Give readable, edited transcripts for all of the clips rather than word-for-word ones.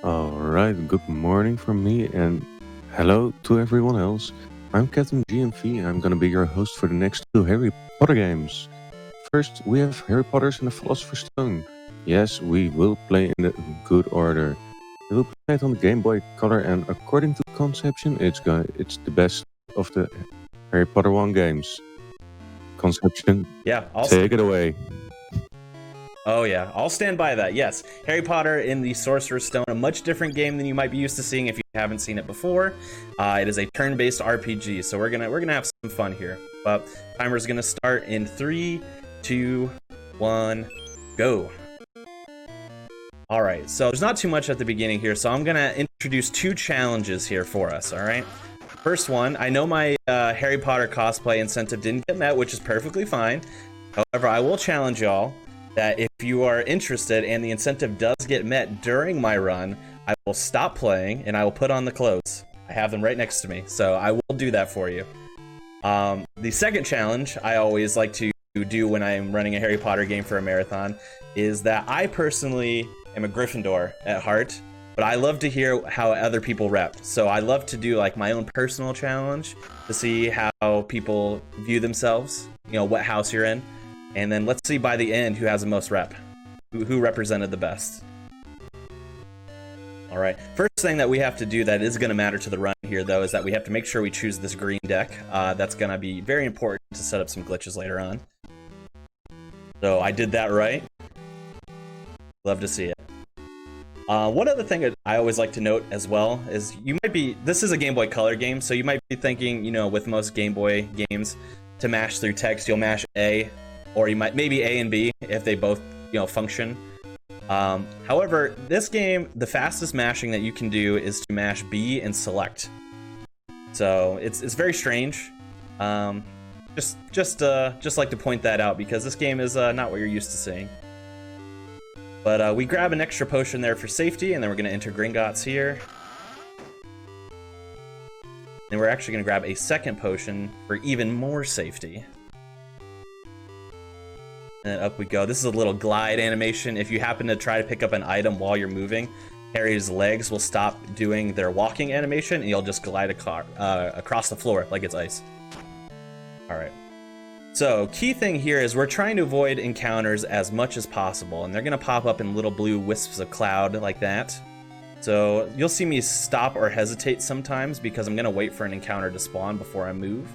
Alright, good morning from me and hello to everyone else. I'm Captain GMV and I'm gonna be your host for the next two Harry Potter games. First, we have Harry Potter's and the Philosopher's Stone. Yes, we will play in the good order. We will play it on the Game Boy Color and according to Conception, it's the best of the Harry Potter 1 games. Conception, Yeah, take it away. Oh yeah, I'll stand by that. Yes, Harry Potter in the Sorcerer's Stone, a much different game than you might be used to seeing if you haven't seen it before. It is a turn-based RPG, so we're gonna have some fun here. But timer's gonna start in 3, 2, 1, go. All right, so there's not too much at the beginning here, so I'm gonna introduce two challenges here for us. All right, first one, I know my Harry Potter cosplay incentive didn't get met, which is perfectly fine. However, I will challenge y'all that if you are interested and the incentive does get met during my run, I will stop playing and I will put on the clothes. I have them right next to me, so I will do that for you. The second challenge I always like to do when I'm running a Harry Potter game for a marathon is that I personally am a Gryffindor at heart, but I love to hear how other people rep. So I love to do like my own personal challenge to see how people view themselves, you know, what house you're in. And then let's see by the end who has the most rep, who represented the best. All right, first thing that we have to do that is going to matter to the run here, though, is that we have to make sure we choose this green deck. That's going to be very important to set up some glitches later on. So I did that right. Love to see it. One other thing that I always like to note as well is this is a Game Boy Color game, so you might be thinking, you know, with most Game Boy games, to mash through text, you'll mash A, or you might maybe A and B if they both, you know, function. However, this game, the fastest mashing that you can do is to mash B and select. So it's very strange. Just like to point that out because this game is not what you're used to seeing. But we grab an extra potion there for safety, and then we're going to enter Gringotts here. And we're actually going to grab a second potion for even more safety. And then up we go. This is a little glide animation. If you happen to try to pick up an item while you're moving, Harry's legs will stop doing their walking animation, and you'll just glide across the floor like it's ice. All right. So, key thing here is we're trying to avoid encounters as much as possible, and they're going to pop up in little blue wisps of cloud like that. So, you'll see me stop or hesitate sometimes because I'm going to wait for an encounter to spawn before I move.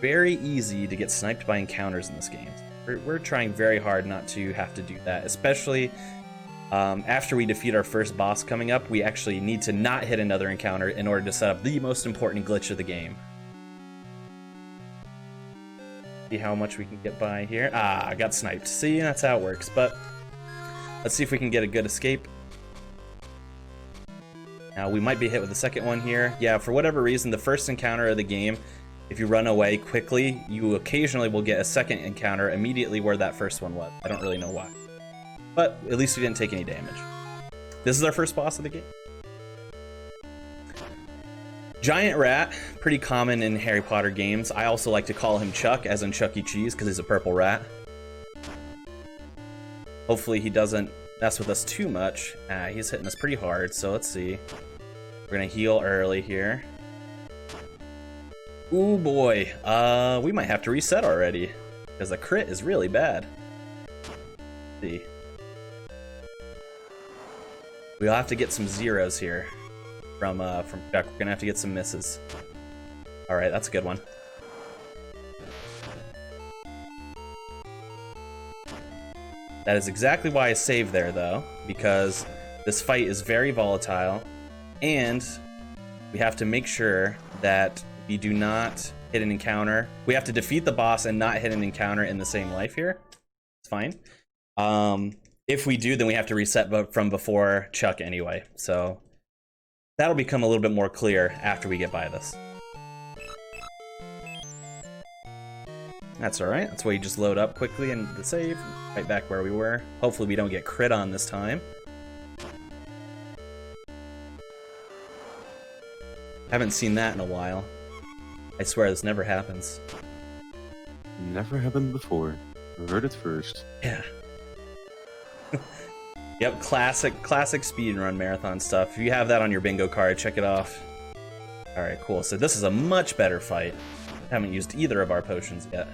Very easy to get sniped by encounters in this game. We're trying very hard not to have to do that, especially after we defeat our first boss coming up. We actually need to not hit another encounter in order to set up the most important glitch of the game. See how much we can get by here. I got sniped. See, that's how it works, but let's see if we can get a good escape. Now, we might be hit with the second one here. Yeah, for whatever reason, the first encounter of the game, if you run away quickly, you occasionally will get a second encounter immediately where that first one was. I don't really know why. But at least we didn't take any damage. This is our first boss of the game. Giant rat, pretty common in Harry Potter games. I also like to call him Chuck, as in Chuck E. Cheese, because he's a purple rat. Hopefully he doesn't mess with us too much. He's hitting us pretty hard, so let's see. We're gonna heal early here. Ooh boy, we might have to reset already, because the crit is really bad. Let's see. We'll have to get some zeros here from Chuck. We're gonna have to get some misses. All right, that's a good one. That is exactly why I saved there, though, because this fight is very volatile, and we have to make sure that we do not hit an encounter. We have to defeat the boss and not hit an encounter in the same life here. It's fine. If we do, then we have to reset from before Chuck anyway. So that'll become a little bit more clear after we get by this. That's all right. That's why you just load up quickly and the save, right back where we were. Hopefully we don't get crit on this time. Haven't seen that in a while. I swear this never happens. Never happened before. Heard it first. Yeah. Yep, classic speedrun marathon stuff. If you have that on your bingo card, check it off. All right, cool. So this is a much better fight. Haven't used either of our potions yet.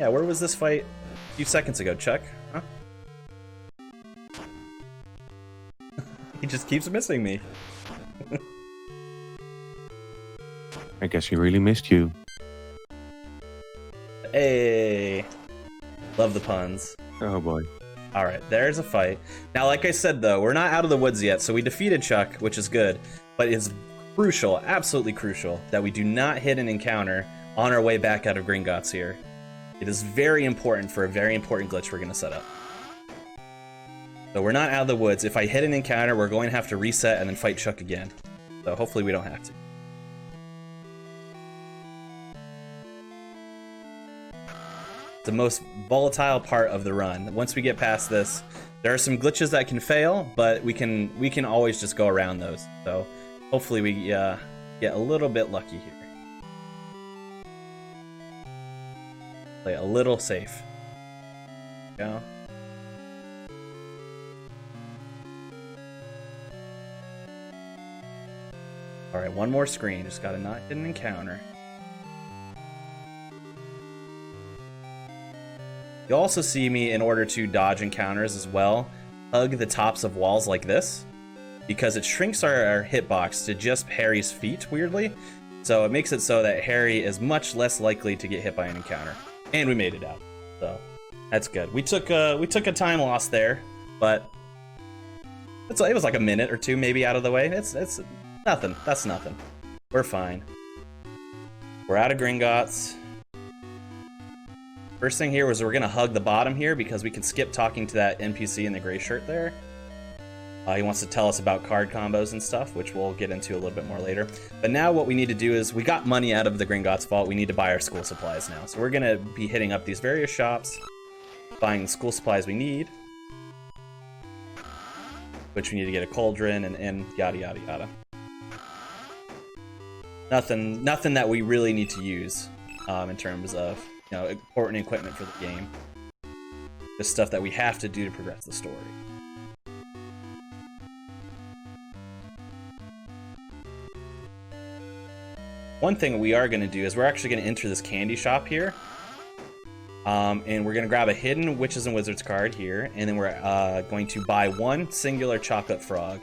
Yeah, where was this fight a few seconds ago, Chuck? Huh? He just keeps missing me. I guess he really missed you. Hey, love the puns. Oh boy. All right, there's a fight. Now, like I said, though, we're not out of the woods yet, so we defeated Chuck, which is good. But it's crucial, absolutely crucial, that we do not hit an encounter on our way back out of Gringotts here. It is very important for a very important glitch we're going to set up. So we're not out of the woods. If I hit an encounter, we're going to have to reset and then fight Chuck again. So hopefully we don't have to. The most volatile part of the run. Once we get past this, there are some glitches that can fail, but we can always just go around those. So hopefully we get a little bit lucky here. Play a little safe. Go. All right, one more screen. Just gotta not hit an encounter. You'll also see me, in order to dodge encounters as well, hug the tops of walls like this, because it shrinks our hitbox to just Harry's feet, weirdly. So it makes it so that Harry is much less likely to get hit by an encounter. And we made it out, so that's good. We took a time loss there, but it was like a minute or two maybe out of the way. It's nothing. That's nothing. We're fine. We're out of Gringotts. First thing here was we're gonna hug the bottom here because we can skip talking to that NPC in the gray shirt there. He wants to tell us about card combos and stuff, which we'll get into a little bit more later. But now what we need to do is, we got money out of the Gringotts vault, we need to buy our school supplies now. So we're gonna be hitting up these various shops, buying the school supplies we need, which we need to get a cauldron and yada yada yada. Nothing that we really need to use in terms of, you know, important equipment for the game. Just stuff that we have to do to progress the story. One thing we are going to do is we're actually going to enter this candy shop here. And we're going to grab a hidden Witches and Wizards card here. And then we're going to buy one singular chocolate frog.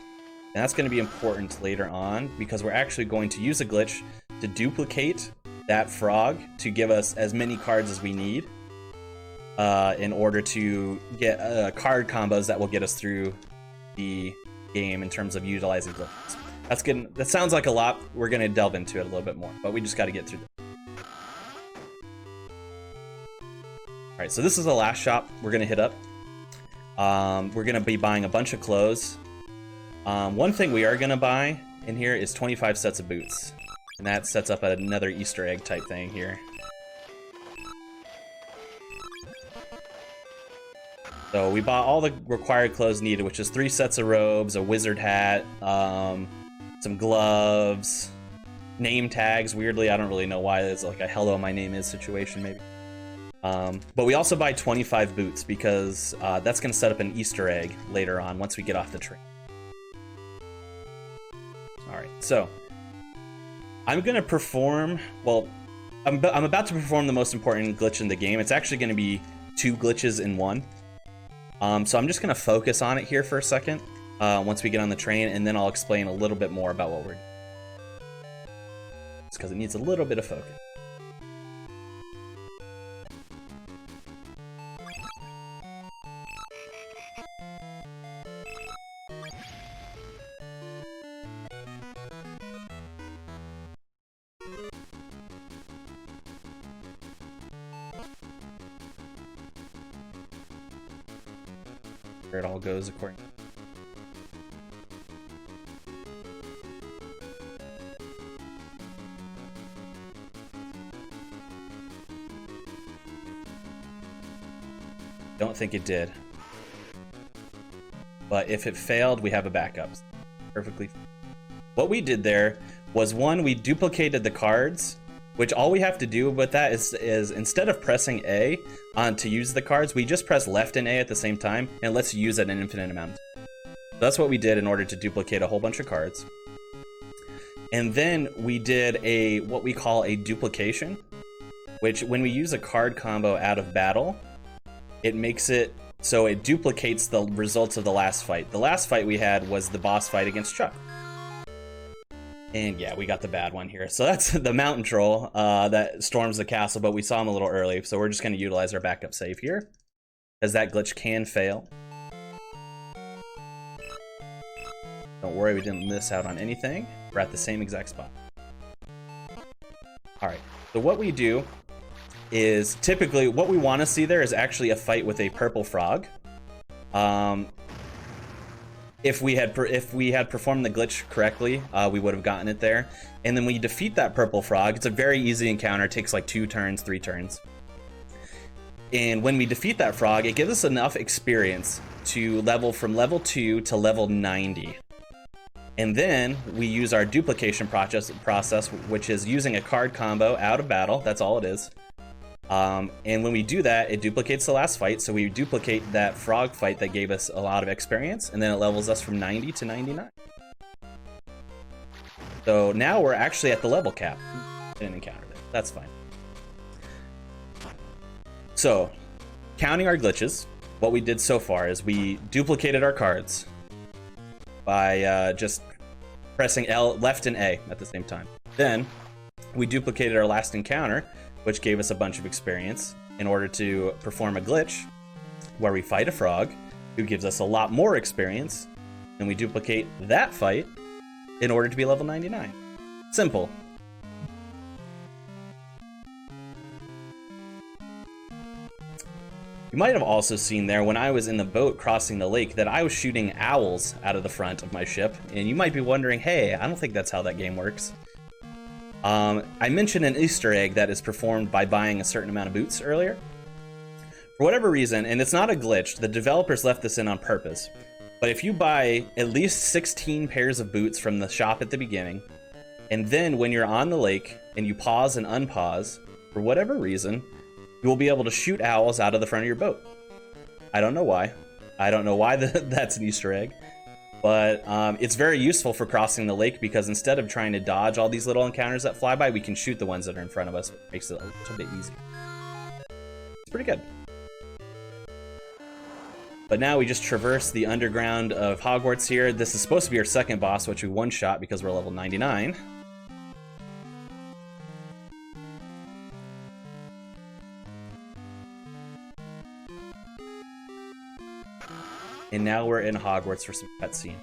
And that's going to be important later on, because we're actually going to use a glitch to duplicate that frog to give us as many cards as we need in order to get card combos that will get us through the game in terms of utilizing glitches. That's good. That sounds like a lot. We're going to delve into it a little bit more, but we just got to get through that. All right, so this is the last shop we're going to hit up. We're going to be buying a bunch of clothes. One thing we are going to buy in here is 25 sets of boots. And that sets up another Easter egg type thing here. So we bought all the required clothes needed, which is 3 sets of robes, a wizard hat, some gloves, name tags. Weirdly, I don't really know why. It's like a hello, my name is situation, maybe. But we also buy 25 boots because that's going to set up an Easter egg later on once we get off the train. All right, so I'm going to perform, well, I'm about to perform the most important glitch in the game. It's actually going to be 2 glitches in one. So I'm just going to focus on it here for a second once we get on the train, and then I'll explain a little bit more about what we're doing. It's because it needs a little bit of focus. It all goes according. Don't think it did. But if it failed, we have a backup. Perfectly. What we did there was, one, we duplicated the cards which all we have to do with that is instead of pressing A to use the cards, we just press left and A at the same time, and it lets you use it an infinite amount. So that's what we did in order to duplicate a whole bunch of cards. And then we did what we call a duplication, which when we use a card combo out of battle, it makes it so it duplicates the results of the last fight. The last fight we had was the boss fight against Chuck. And yeah, we got the bad one here. So that's the mountain troll that storms the castle, but we saw him a little early. So we're just going to utilize our backup save here, as that glitch can fail. Don't worry, we didn't miss out on anything. We're at the same exact spot. All right, so what we do is typically what we want to see there is actually a fight with a purple frog. If we had performed the glitch correctly, we would have gotten it there. And then when you defeat that purple frog, it's a very easy encounter. It takes like 2 turns, 3 turns. And when we defeat that frog, it gives us enough experience to level from level 2 to level 90. And then we use our duplication process, which is using a card combo out of battle. That's all it is. And when we do that, it duplicates the last fight. So we duplicate that frog fight that gave us a lot of experience, and then it levels us from 90 to 99. So now we're actually at the level cap. Didn't encounter it. That's fine. So, counting our glitches, what we did so far is we duplicated our cards by just pressing left and A at the same time. Then we duplicated our last encounter, which gave us a bunch of experience in order to perform a glitch where we fight a frog who gives us a lot more experience, and we duplicate that fight in order to be level 99. Simple. You might have also seen there when I was in the boat crossing the lake that I was shooting owls out of the front of my ship, and you might be wondering, hey, I don't think that's how that game works. I mentioned an Easter egg that is performed by buying a certain amount of boots earlier. For whatever reason, and it's not a glitch, the developers left this in on purpose, but if you buy at least 16 pairs of boots from the shop at the beginning, and then when you're on the lake and you pause and unpause, for whatever reason, you will be able to shoot owls out of the front of your boat. I don't know why. I don't know why that's an Easter egg. But it's very useful for crossing the lake because instead of trying to dodge all these little encounters that fly by, we can shoot the ones that are in front of us. It makes it a little bit easy. It's pretty good. But now we just traverse the underground of Hogwarts here. This is supposed to be our second boss, which we one-shot because we're level 99. And now we're in Hogwarts for some cutscene.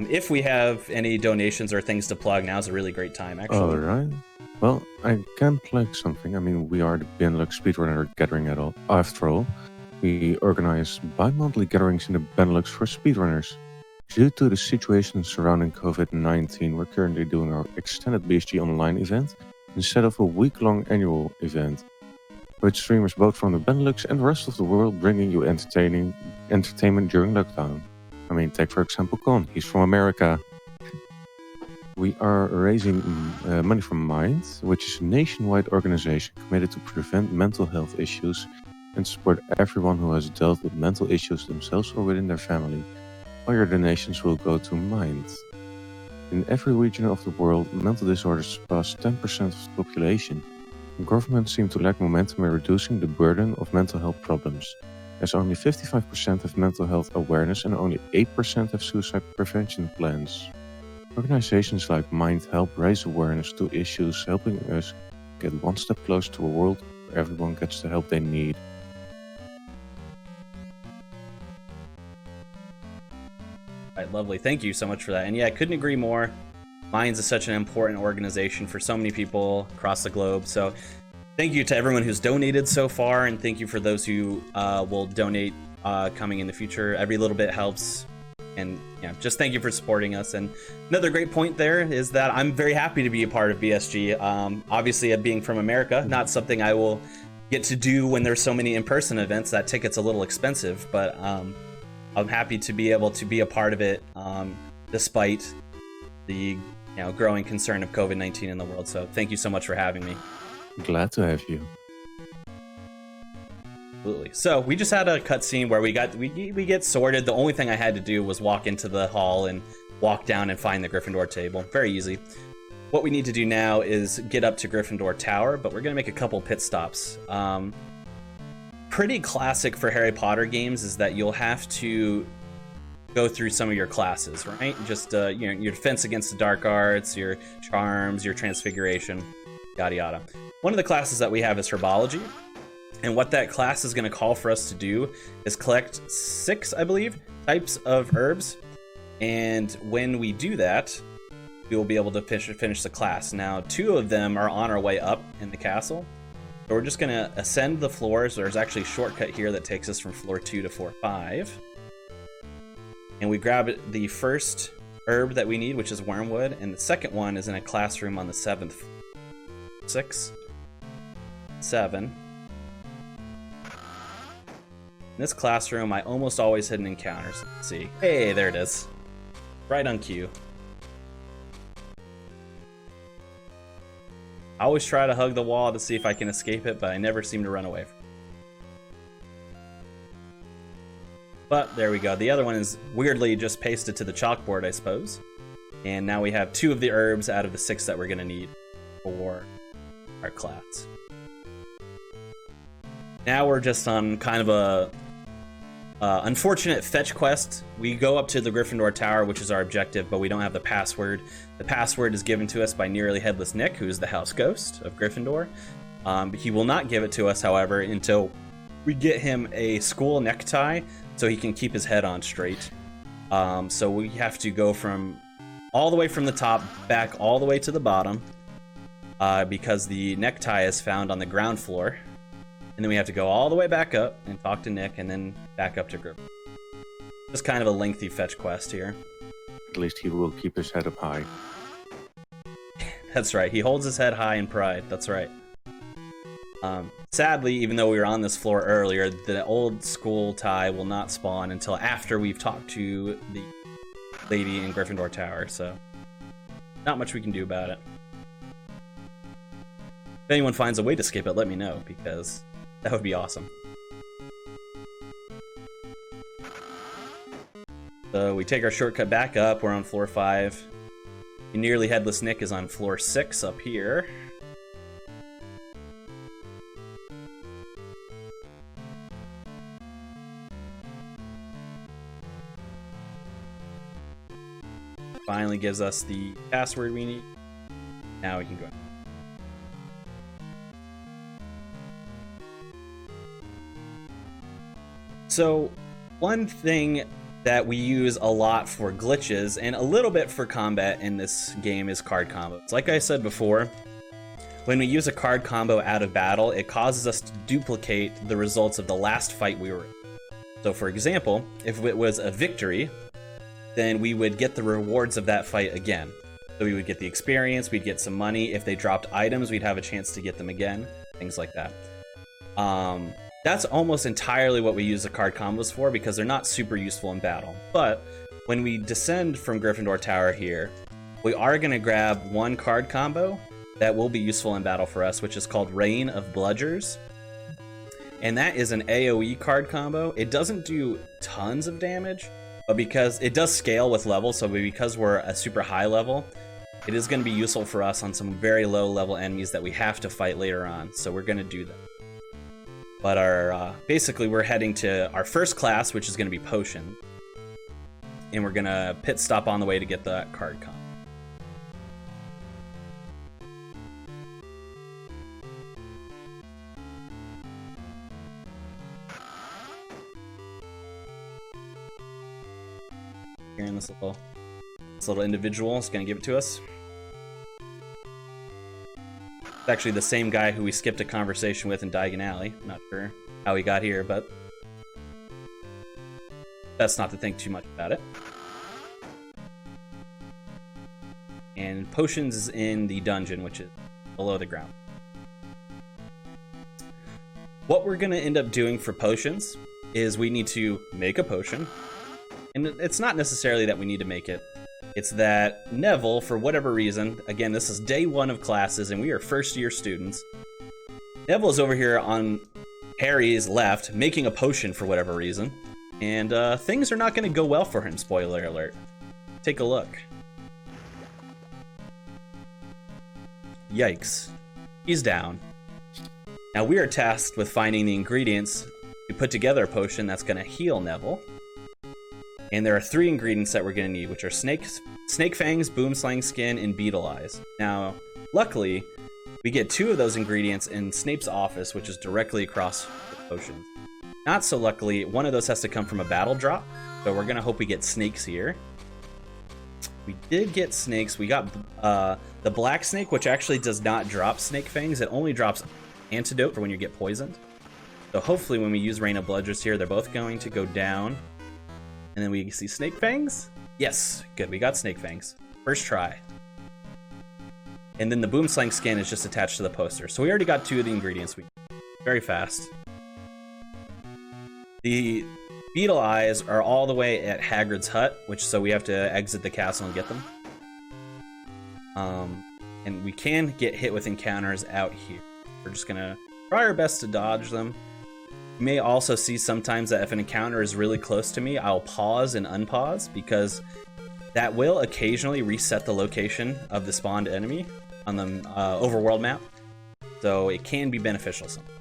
If we have any donations or things to plug, now's a really great time, actually. All right. Well, I can plug something. I mean, we are the Benelux Speedrunner Gathering after all. We organize bi-monthly gatherings in the Benelux for speedrunners. Due to the situation surrounding COVID-19, we're currently doing our extended BSG online event instead of a week-long annual event, with streamers both from the Benelux and the rest of the world bringing you entertainment during lockdown. I mean, take for example Con, he's from America. We are raising money from Mind, which is a nationwide organization committed to prevent mental health issues and support everyone who has dealt with mental issues themselves or within their family. All your donations will go to Mind. In every region of the world, mental disorders pass 10% of the population. Governments seem to lack momentum in reducing the burden of mental health problems, as only 55% have mental health awareness and only 8% have suicide prevention plans. Organizations like Mind help raise awareness to issues, helping us get one step closer to a world where everyone gets the help they need. All right, lovely. Thank you so much for that. And yeah, I couldn't agree more. Minds is such an important organization for so many people across the globe. So thank you to everyone who's donated so far, and thank you for those who will donate coming in the future. Every little bit helps. And yeah, just thank you for supporting us. And another great point there is that I'm very happy to be a part of BSG. Obviously, being from America, not something I will get to do when there's so many in-person events. That ticket's a little expensive, but I'm happy to be able to be a part of it despite the growing concern of COVID-19 in the world. So thank you so much for having me. Glad to have you. Absolutely. So we just had a cutscene where we get sorted. The only thing I had to do was walk into the hall and walk down and find the Gryffindor table. Very easy. What we need to do now is get up to Gryffindor Tower, but we're going to make a couple pit stops. Pretty classic for Harry Potter games is that you'll have to go through some of your classes, right? Just your defense against the dark arts, your charms, your transfiguration, yada yada. One of the classes that we have is herbology, and what that class is going to call for us to do is collect 6, I believe, types of herbs, and when we do that, we will be able to finish the class. Now, 2 of them are on our way up in the castle. So we're just going to ascend the floors. There's actually a shortcut here that takes us from floor 2 to floor 5. And we grab the first herb that we need, which is wormwood. And the second one is in a classroom on the 7th floor. 6, 7. In this classroom, I almost always hit an encounter. So let's see. Hey, there it is. Right on cue. I always try to hug the wall to see if I can escape it, but I never seem to run away from it. But there we go. The other one is weirdly just pasted to the chalkboard, I suppose. And now we have 2 of the herbs out of the 6 that we're going to need for our class. Now we're just on kind of a unfortunate fetch quest. We go up to the Gryffindor Tower, which is our objective, but we don't have the password. The password is given to us by Nearly Headless Nick, who is the house ghost of Gryffindor. He will not give it to us, however, until we get him a school necktie so he can keep his head on straight. So we have to go from all the way from the top back all the way to the bottom because the necktie is found on the ground floor. And then we have to go all the way back up and talk to Nick and then back up to Gryffindor. Just kind of a lengthy fetch quest here. At least he will keep his head up high. That's right. He holds his head high in pride. That's right. Sadly, even though we were on this floor earlier, the old school tie will not spawn until after we've talked to the lady in Gryffindor Tower, so not much we can do about it. If anyone finds a way to skip it, let me know, because that would be awesome. So we take our shortcut back up. We're on floor 5. Nearly Headless Nick is on floor 6 up here. Finally gives us the password we need. Now we can go. So one thing that we use a lot for glitches and a little bit for combat in this game is card combos. Like I said before, when we use a card combo out of battle, it causes us to duplicate the results of the last fight we were in. So for example, if it was a victory, then we would get the rewards of that fight again. So we would get the experience, we'd get some money. If they dropped items, we'd have a chance to get them again, things like that. That's almost entirely what we use the card combos for, because they're not super useful in battle. But when we descend from Gryffindor Tower here, we are going to grab one card combo that will be useful in battle for us, which is called Reign of Bludgers. And that is an AoE card combo. It doesn't do tons of damage, but because it does scale with level, so because we're a super high level, it is going to be useful for us on some very low level enemies that we have to fight later on. So we're going to do that. But our basically we're heading to our first class, which is going to be Potion, and we're going to pit stop on the way to get that card combo. Here in this little individual is going to give it to us. It's actually the same guy who we skipped a conversation with in Diagon Alley. I'm not sure how he got here, but best not to think too much about it. And Potions is in the dungeon, which is below the ground. What we're going to end up doing for potions is we need to make a potion. And it's not necessarily that we need to make it. It's that Neville, for whatever reason, again, this is day 1 of classes, and we are first-year students. Neville's over here on Harry's left, making a potion for whatever reason, and things are not going to go well for him, spoiler alert. Take a look. Yikes. He's down. Now we are tasked with finding the ingredients to put together a potion that's going to heal Neville. And there are 3 ingredients that we're going to need, which are snake fangs, boomslang skin, and beetle eyes. Now, luckily, we get 2 of those ingredients in Snape's office, which is directly across the potions. Not so luckily, one of those has to come from a battle drop, so we're going to hope we get snakes here. We did get snakes. We got the black snake, which actually does not drop snake fangs. It only drops antidote for when you get poisoned. So hopefully when we use Rain of Bludgers here, they're both going to go down. And then we see snake fangs. Yes, good. We got snake fangs. First try. And then the boomslang skin is just attached to the poster. So we already got 2 of the ingredients. Very fast. The beetle eyes are all the way at Hagrid's hut, so we have to exit the castle and get them. And we can get hit with encounters out here. We're just gonna try our best to dodge them. You may also see sometimes that if an encounter is really close to me, I'll pause and unpause, because that will occasionally reset the location of the spawned enemy on the overworld map. So it can be beneficial sometimes.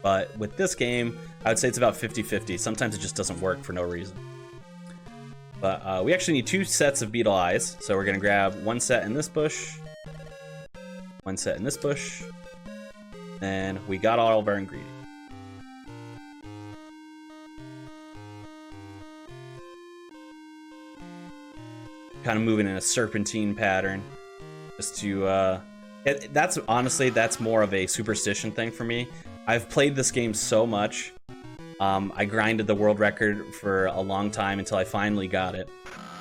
But with this game, I would say it's about 50-50. Sometimes it just doesn't work for no reason. But we actually need 2 sets of beetle eyes. So we're going to grab 1 set in this bush, 1 set in this bush, and we got all of our ingredients. Kind of moving in a serpentine pattern. Just to, that's honestly, that's more of a superstition thing for me. I've played this game so much. I grinded the world record for a long time until I finally got it.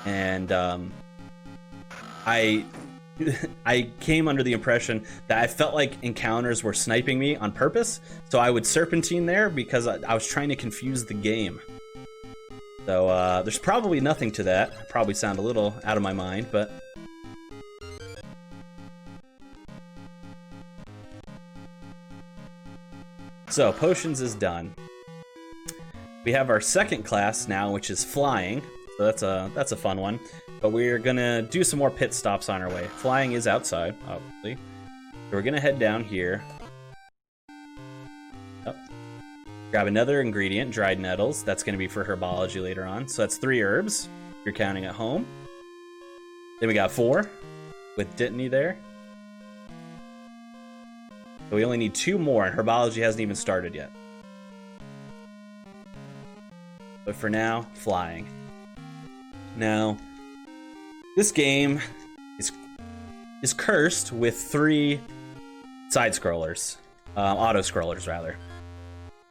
And I came under the impression that I felt like encounters were sniping me on purpose. So I would serpentine there because I was trying to confuse the game. So there's probably nothing to that. I probably sound a little out of my mind, but... So, potions is done. We have our second class now, which is flying. So that's a fun one. But we're gonna do some more pit stops on our way. Flying is outside, obviously. So we're gonna head down here. Oh. Grab another ingredient, dried nettles. That's gonna be for herbology later on. So that's 3 herbs, if you're counting at home. Then we got 4 with Dittany there. So we only need 2 more, and herbology hasn't even started yet. But for now, flying. Now, this game is cursed with 3 side-scrollers. Auto-scrollers, rather.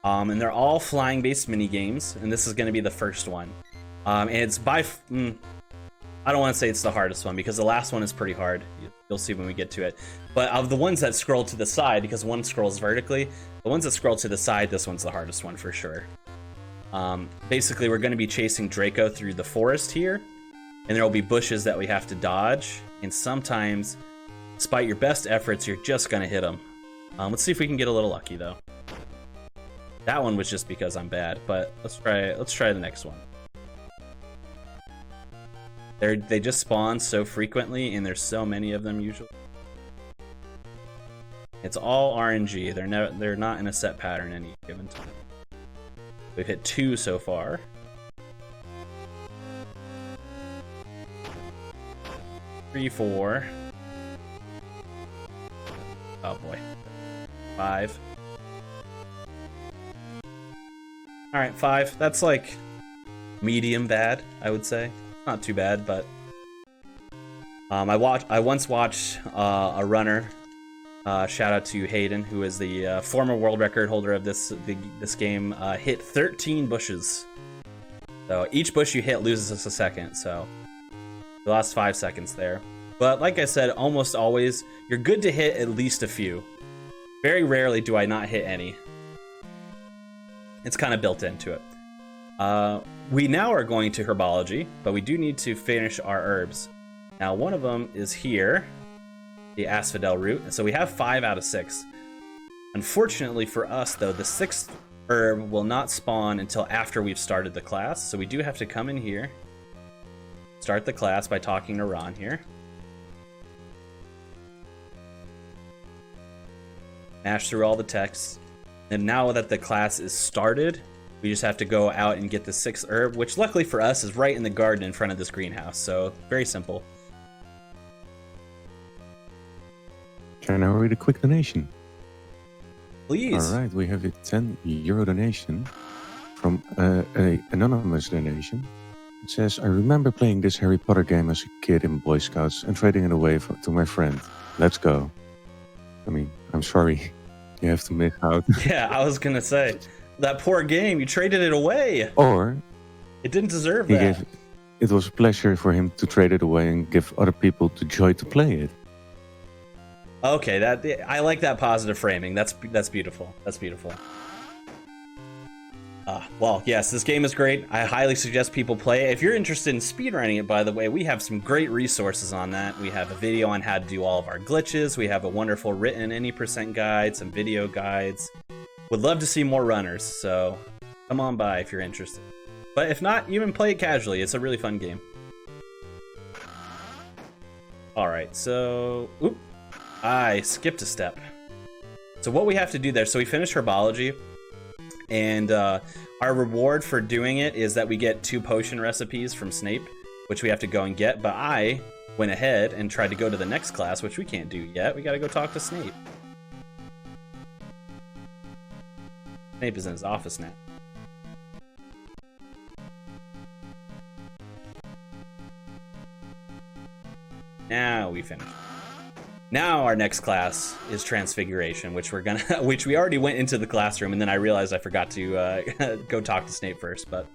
And they're all flying-based mini-games, and this is going to be the first one. And it's by... I don't want to say it's the hardest one, because the last one is pretty hard. You'll see when we get to it. But of the ones that scroll to the side, because one scrolls vertically, the ones that scroll to the side, this one's the hardest one for sure. Basically, we're going to be chasing Draco through the forest here, and there will be bushes that we have to dodge, and sometimes, despite your best efforts, you're just going to hit them. Let's see if we can get a little lucky, though. That one was just because I'm bad, but let's try the next one. They just spawn so frequently, and there's so many of them usually. It's all RNG. They're not in a set pattern any given time. We've hit 2 so far. 3, 4. Oh boy. 5. All right, 5. That's like medium bad, I would say. Not too bad, but I once watched a runner. Shout out to Hayden, who is the former world record holder of this game. Hit 13 bushes. So each bush you hit loses us a second. So we lost 5 seconds there. But like I said, almost always you're good to hit at least a few. Very rarely do I not hit any. It's kind of built into it. We now are going to herbology, but we do need to finish our herbs. Now, one of them is here, the asphodel root. So we have 5 out of 6. Unfortunately for us, though, the 6th herb will not spawn until after we've started the class. So we do have to come in here, start the class by talking to Ron here. Mash through all the texts. And now that the class is started, we just have to go out and get the 6th herb, which luckily for us is right in the garden in front of this greenhouse. So very simple. Can I read a quick donation? Please. All right, we have a €10 donation from a anonymous donation. It says, I remember playing this Harry Potter game as a kid in Boy Scouts and trading it away to my friend. Let's go. I mean, I'm sorry. You have to miss out. Yeah, I was going to say, that poor game, you traded it away. Or it didn't deserve that. It was a pleasure for him to trade it away and give other people the joy to play it. Okay, I like that positive framing. That's beautiful. That's beautiful. Well, yes, this game is great. I highly suggest people play it. If you're interested in speedrunning it, by the way, we have some great resources on that. We have a video on how to do all of our glitches. We have a wonderful written any % guide, some video guides. Would love to see more runners, so come on by if you're interested. But if not, even play it casually. It's a really fun game. All right, so... Oop. I skipped a step. So what we have to do there, so we finished herbology, and our reward for doing it is that we get 2 potion recipes from Snape, which we have to go and get, but I went ahead and tried to go to the next class, which we can't do yet. We gotta go talk to Snape. Snape is in his office now. Now we finished. Now our next class is Transfiguration, which which we already went into the classroom, and then I realized I forgot to go talk to Snape first. But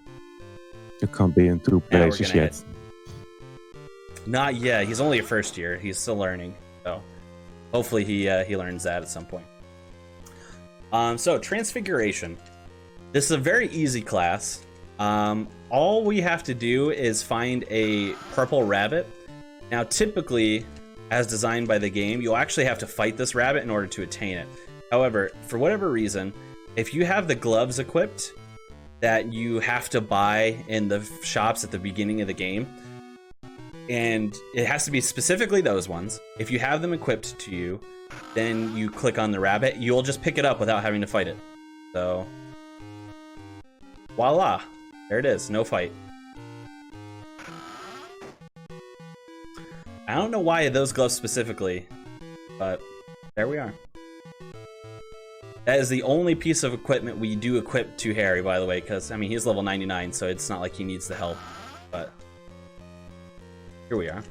you can't be in 2 places yet. Not yet. He's only a first year. He's still learning, so hopefully he learns that at some point. So Transfiguration. This is a very easy class. All we have to do is find a purple rabbit. Now, typically, as designed by the game, you'll actually have to fight this rabbit in order to attain it. However, for whatever reason, if you have the gloves equipped that you have to buy in the shops at the beginning of the game, and it has to be specifically those ones, if you have them equipped to you, then you click on the rabbit, you'll just pick it up without having to fight it. So, voila, there it is, no fight. I don't know why those gloves specifically, but there we are. That is the only piece of equipment we do equip to Harry, by the way, because, I mean, he's level 99, so it's not like he needs the help, but here we are.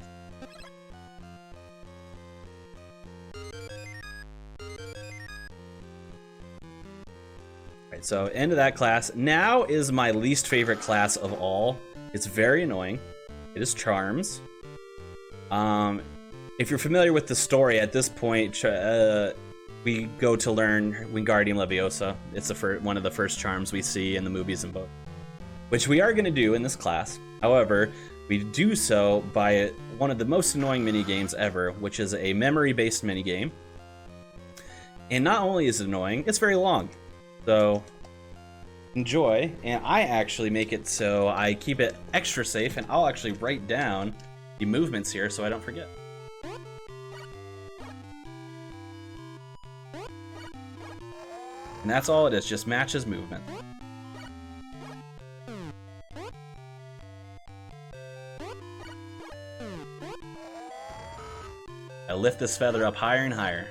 Alright, so end of that class. Now is my least favorite class of all. It's very annoying. It is Charms. If you're familiar with the story, at this point, we go to learn Wingardium Leviosa. It's one of the first charms we see in the movies and books, which we are going to do in this class. However, we do so by one of the most annoying mini-games ever, which is a memory-based mini-game. And not only is it annoying, it's very long. So, enjoy. And I actually make it so I keep it extra safe, and I'll actually write down the movements here so I don't forget. And that's all it is, just matches movement. I lift this feather up higher and higher.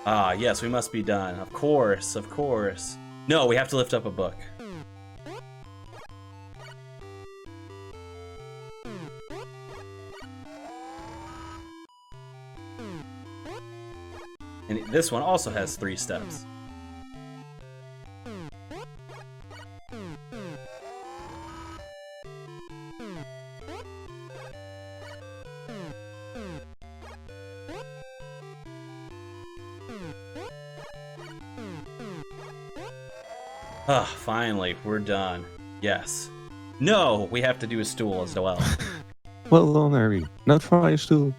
Ah, yes, we must be done. Of course, of course. No, we have to lift up a book. And this one also has 3 steps. Ah, finally, we're done. Yes. No, we have to do a stool as well. Well done, Harry. Not fire stool.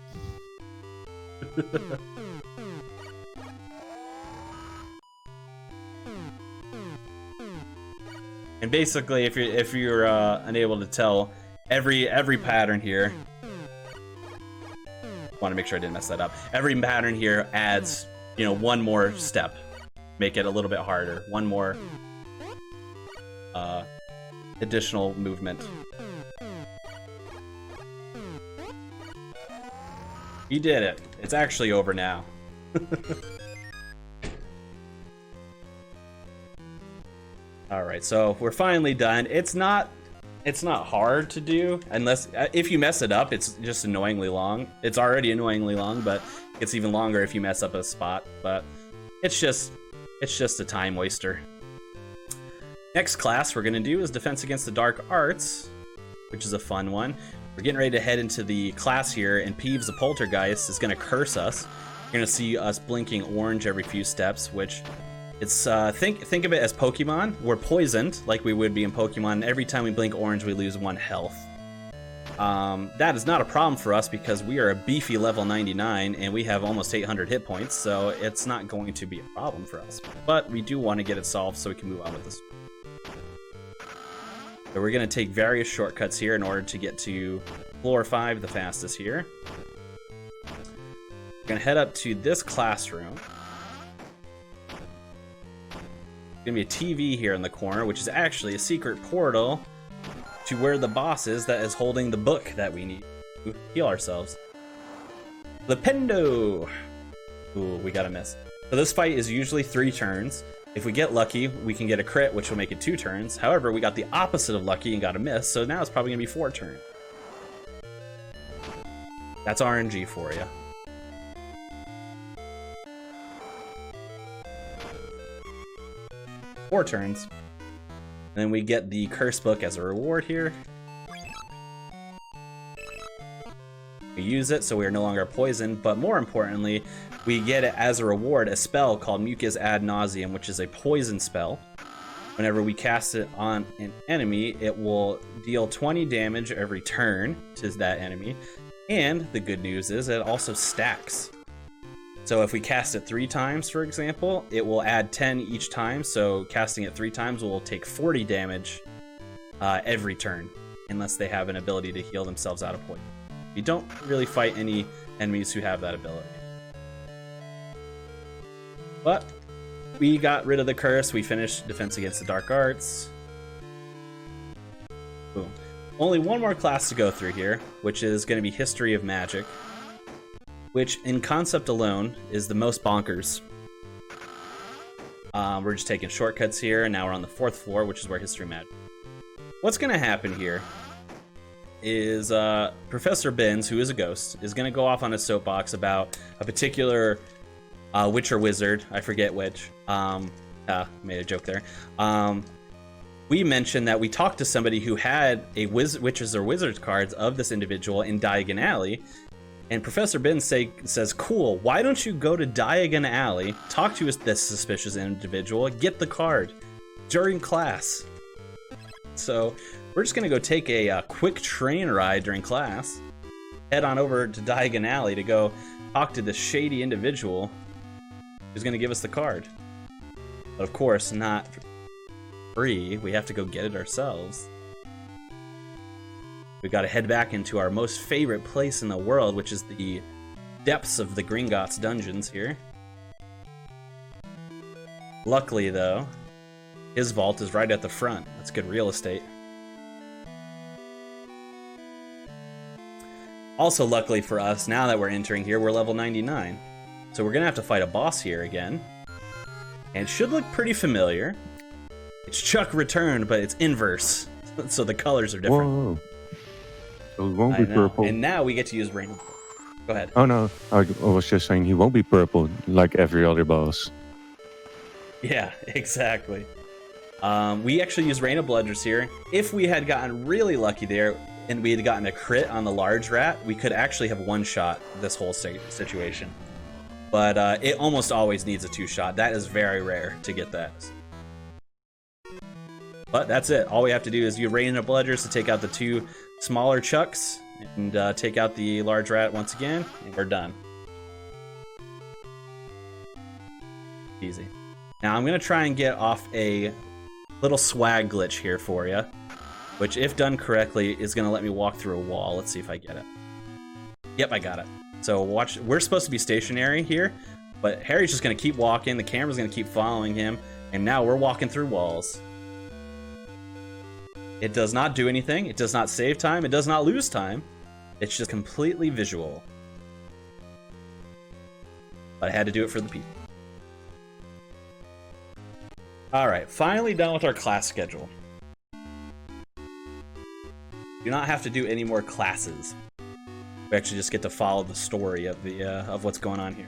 And basically, if you're unable to tell, every pattern here. Want to make sure I didn't mess that up. Every pattern here adds, one more step, make it a little bit harder. One more additional movement. You did it. It's actually over now. All right, so we're finally done. It's not hard to do unless if you mess it up, it's just annoyingly long. It's already annoyingly long, but it's even longer if you mess up a spot. But it's just a time waster. Next class we're gonna do is Defense Against the Dark Arts, which is a fun one. We're getting ready to head into the class here, and Peeves the Poltergeist is gonna curse us. You're gonna see us blinking orange every few steps, which it's think of it as Pokemon. We're poisoned like we would be in Pokemon, and every time we blink orange we lose 1 health. That is not a problem for us because we are a beefy level 99 and we have almost 800 hit points, so it's not going to be a problem for us. But we do want to get it solved so we can move on with this. So we're going to take various shortcuts here in order to get to floor 5 the fastest here. We're going to head up to this classroom. There's going to be a TV here in the corner, which is actually a secret portal to where the boss is that is holding the book that we need to heal ourselves. Lipendo! Ooh, we got a miss. So this fight is usually 3 turns. If we get lucky, we can get a crit, which will make it 2 turns. However, we got the opposite of lucky and got a miss, so now it's probably gonna be 4 turns. That's RNG for you. Four turns. And then we get the curse book as a reward here. We use it so we are no longer poisoned, but more importantly, we get it as a reward, a spell called Mucus Ad Nauseam, which is a poison spell. Whenever we cast it on an enemy, it will deal 20 damage every turn to that enemy. And the good news is it also stacks. So if we cast it 3 times, for example, it will add 10 each time. So casting it 3 times will take 40 damage every turn, unless they have an ability to heal themselves out of poison. You don't really fight any enemies who have that ability. But we got rid of the curse. We finished Defense Against the Dark Arts. Boom. Only one more class to go through here, which is going to be History of Magic, which in concept alone is the most bonkers. We're just taking shortcuts here, and now we're on the 4th floor, which is where History of Magic. What's going to happen here is Professor Binns, who is a ghost, is going to go off on a soapbox about a particular witch or wizard. I forget which. Made a joke there. We mentioned that we talked to somebody who had a witches or wizards cards of this individual in Diagon Alley. And Professor Binns says, cool, why don't you go to Diagon Alley, talk to this suspicious individual, get the card during class. So we're just going to go take a quick train ride during class, head on over to Diagon Alley to go talk to this shady individual who's going to give us the card. But of course, not free. We have to go get it ourselves. We got to head back into our most favorite place in the world, which is the depths of the Gringotts dungeons here. Luckily, though, his vault is right at the front. That's good real estate. Also, luckily for us, now that we're entering here, we're level 99. So we're going to have to fight a boss here again. And it should look pretty familiar. It's Chuck returned, but it's inverse. So the colors are different. Whoa. So it won't be purple. And now we get to use rainbow. Go ahead. Oh no, I was just saying he won't be purple like every other boss. Yeah, exactly. We actually use Rain of Bludgers here. If we had gotten really lucky there and we had gotten a crit on the large rat, we could actually have one-shot this whole situation. But it almost always needs a 2-shot. That is very rare to get that. But that's it. All we have to do is use rain up ledgers to take out the 2 smaller chucks and take out the large rat once again, and we're done. Easy. Now I'm going to try and get off a little swag glitch here for you, which if done correctly is going to let me walk through a wall. Let's see if I get it. Yep, I got it. So watch, we're supposed to be stationary here, but Harry's just going to keep walking, the camera's going to keep following him, and now we're walking through walls. It does not do anything, it does not save time, it does not lose time. It's just completely visual. But I had to do it for the people. Alright, finally done with our class schedule. Do not have to do any more classes. We actually just get to follow the story of of what's going on here.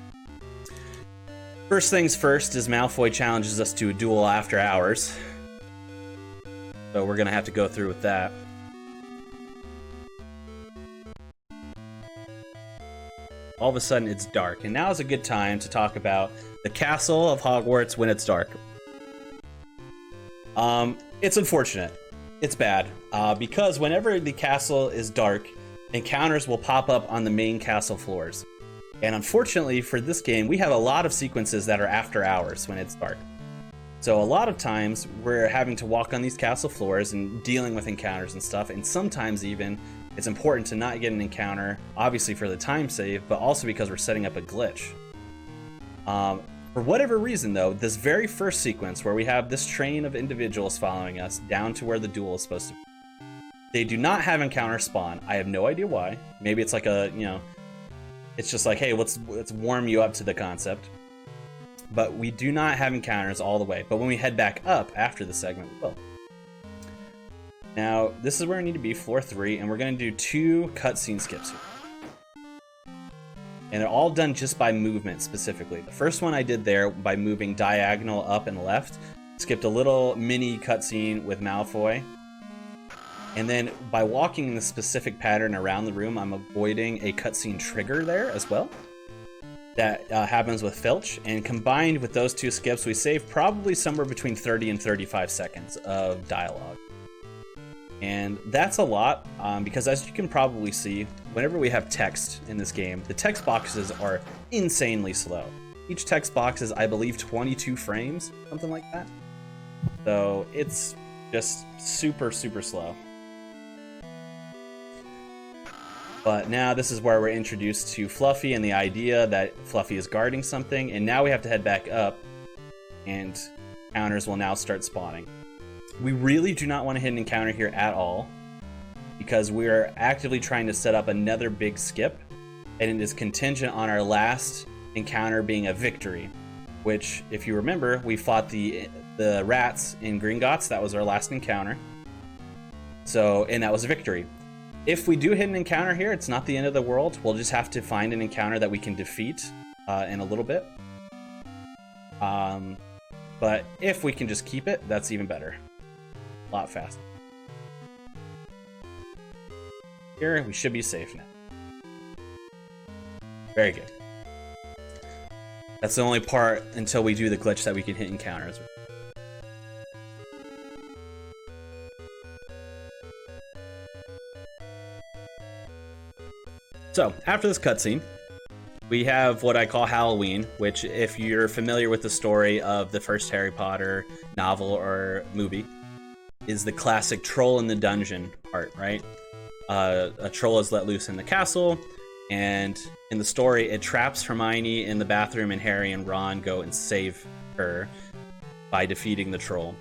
First things first is Malfoy challenges us to a duel after hours. So we're gonna have to go through with that. All of a sudden it's dark, and now is a good time to talk about the castle of Hogwarts when it's dark. It's unfortunate. It's bad, because whenever the castle is dark, encounters will pop up on the main castle floors. And unfortunately for this game, we have a lot of sequences that are after hours when it's dark. So a lot of times we're having to walk on these castle floors and dealing with encounters and stuff, and sometimes even it's important to not get an encounter, obviously for the time save, but also because we're setting up a glitch. For whatever reason though, this very first sequence where we have this train of individuals following us down to where the duel is supposed to be, they do not have encounter spawn. I have no idea why. Maybe it's like a, you know, it's just like, hey, let's warm you up to the concept. But we do not have encounters all the way. But when we head back up after the segment, we will. Now, this is where we need to be, floor 3, and we're going to do 2 cutscene skips here. And they're all done just by movement specifically. The first one I did there by moving diagonal up and left, skipped a little mini cutscene with Malfoy. And then by walking in the specific pattern around the room, I'm avoiding a cutscene trigger there as well. That happens with Filch, and combined with those 2 skips, we save probably somewhere between 30 and 35 seconds of dialogue. And that's a lot, because as you can probably see, whenever we have text in this game, the text boxes are insanely slow. Each text box is, I believe, 22 frames, something like that. So it's just super, super slow. But now this is where we're introduced to Fluffy and the idea that Fluffy is guarding something, and now we have to head back up, and encounters will now start spawning. We really do not want to hit an encounter here at all, because we're actively trying to set up another big skip, and it is contingent on our last encounter being a victory, which, if you remember, we fought the rats in Gringotts. That was our last encounter. So, and that was a victory. If we do hit an encounter here, it's not the end of the world. We'll just have to find an encounter that we can defeat in a little bit. But if we can just keep it, that's even better. A lot faster. Here, we should be safe now. Very good. That's the only part until we do the glitch that we can hit encounters with. So, after this cutscene, we have what I call Halloween, which, if you're familiar with the story of the first Harry Potter novel or movie, is the classic troll in the dungeon part, right? A troll is let loose in the castle, and in the story, it traps Hermione in the bathroom, and Harry and Ron go and save her by defeating the troll.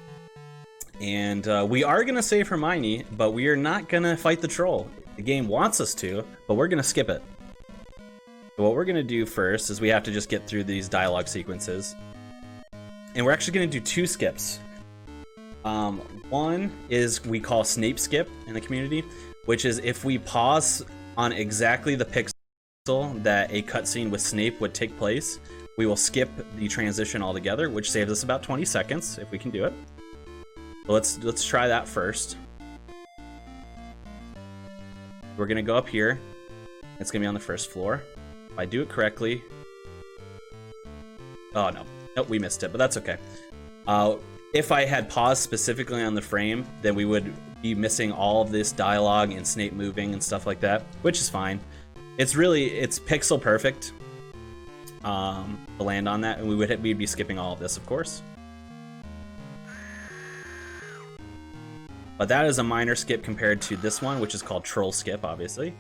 And we are going to save Hermione, but we are not going to fight the troll. The game wants us to, but we're going to skip it. So what we're going to do first is we have to just get through these dialogue sequences. And we're actually going to do 2 skips. One is we call Snape skip in the community, which is if we pause on exactly the pixel that a cutscene with Snape would take place, we will skip the transition altogether, which saves us about 20 seconds if we can do it. So let's try that first. We're gonna go up here. It's gonna be on the first floor. If I do it correctly. Oh no. Nope, we missed it, but that's okay. if I had paused specifically on the frame, then we would be missing all of this dialogue and Snape moving and stuff like that, which is fine. It's pixel perfect to land on that, and we'd be skipping all of this, of course. But that is a minor skip compared to this one, which is called Troll Skip, obviously.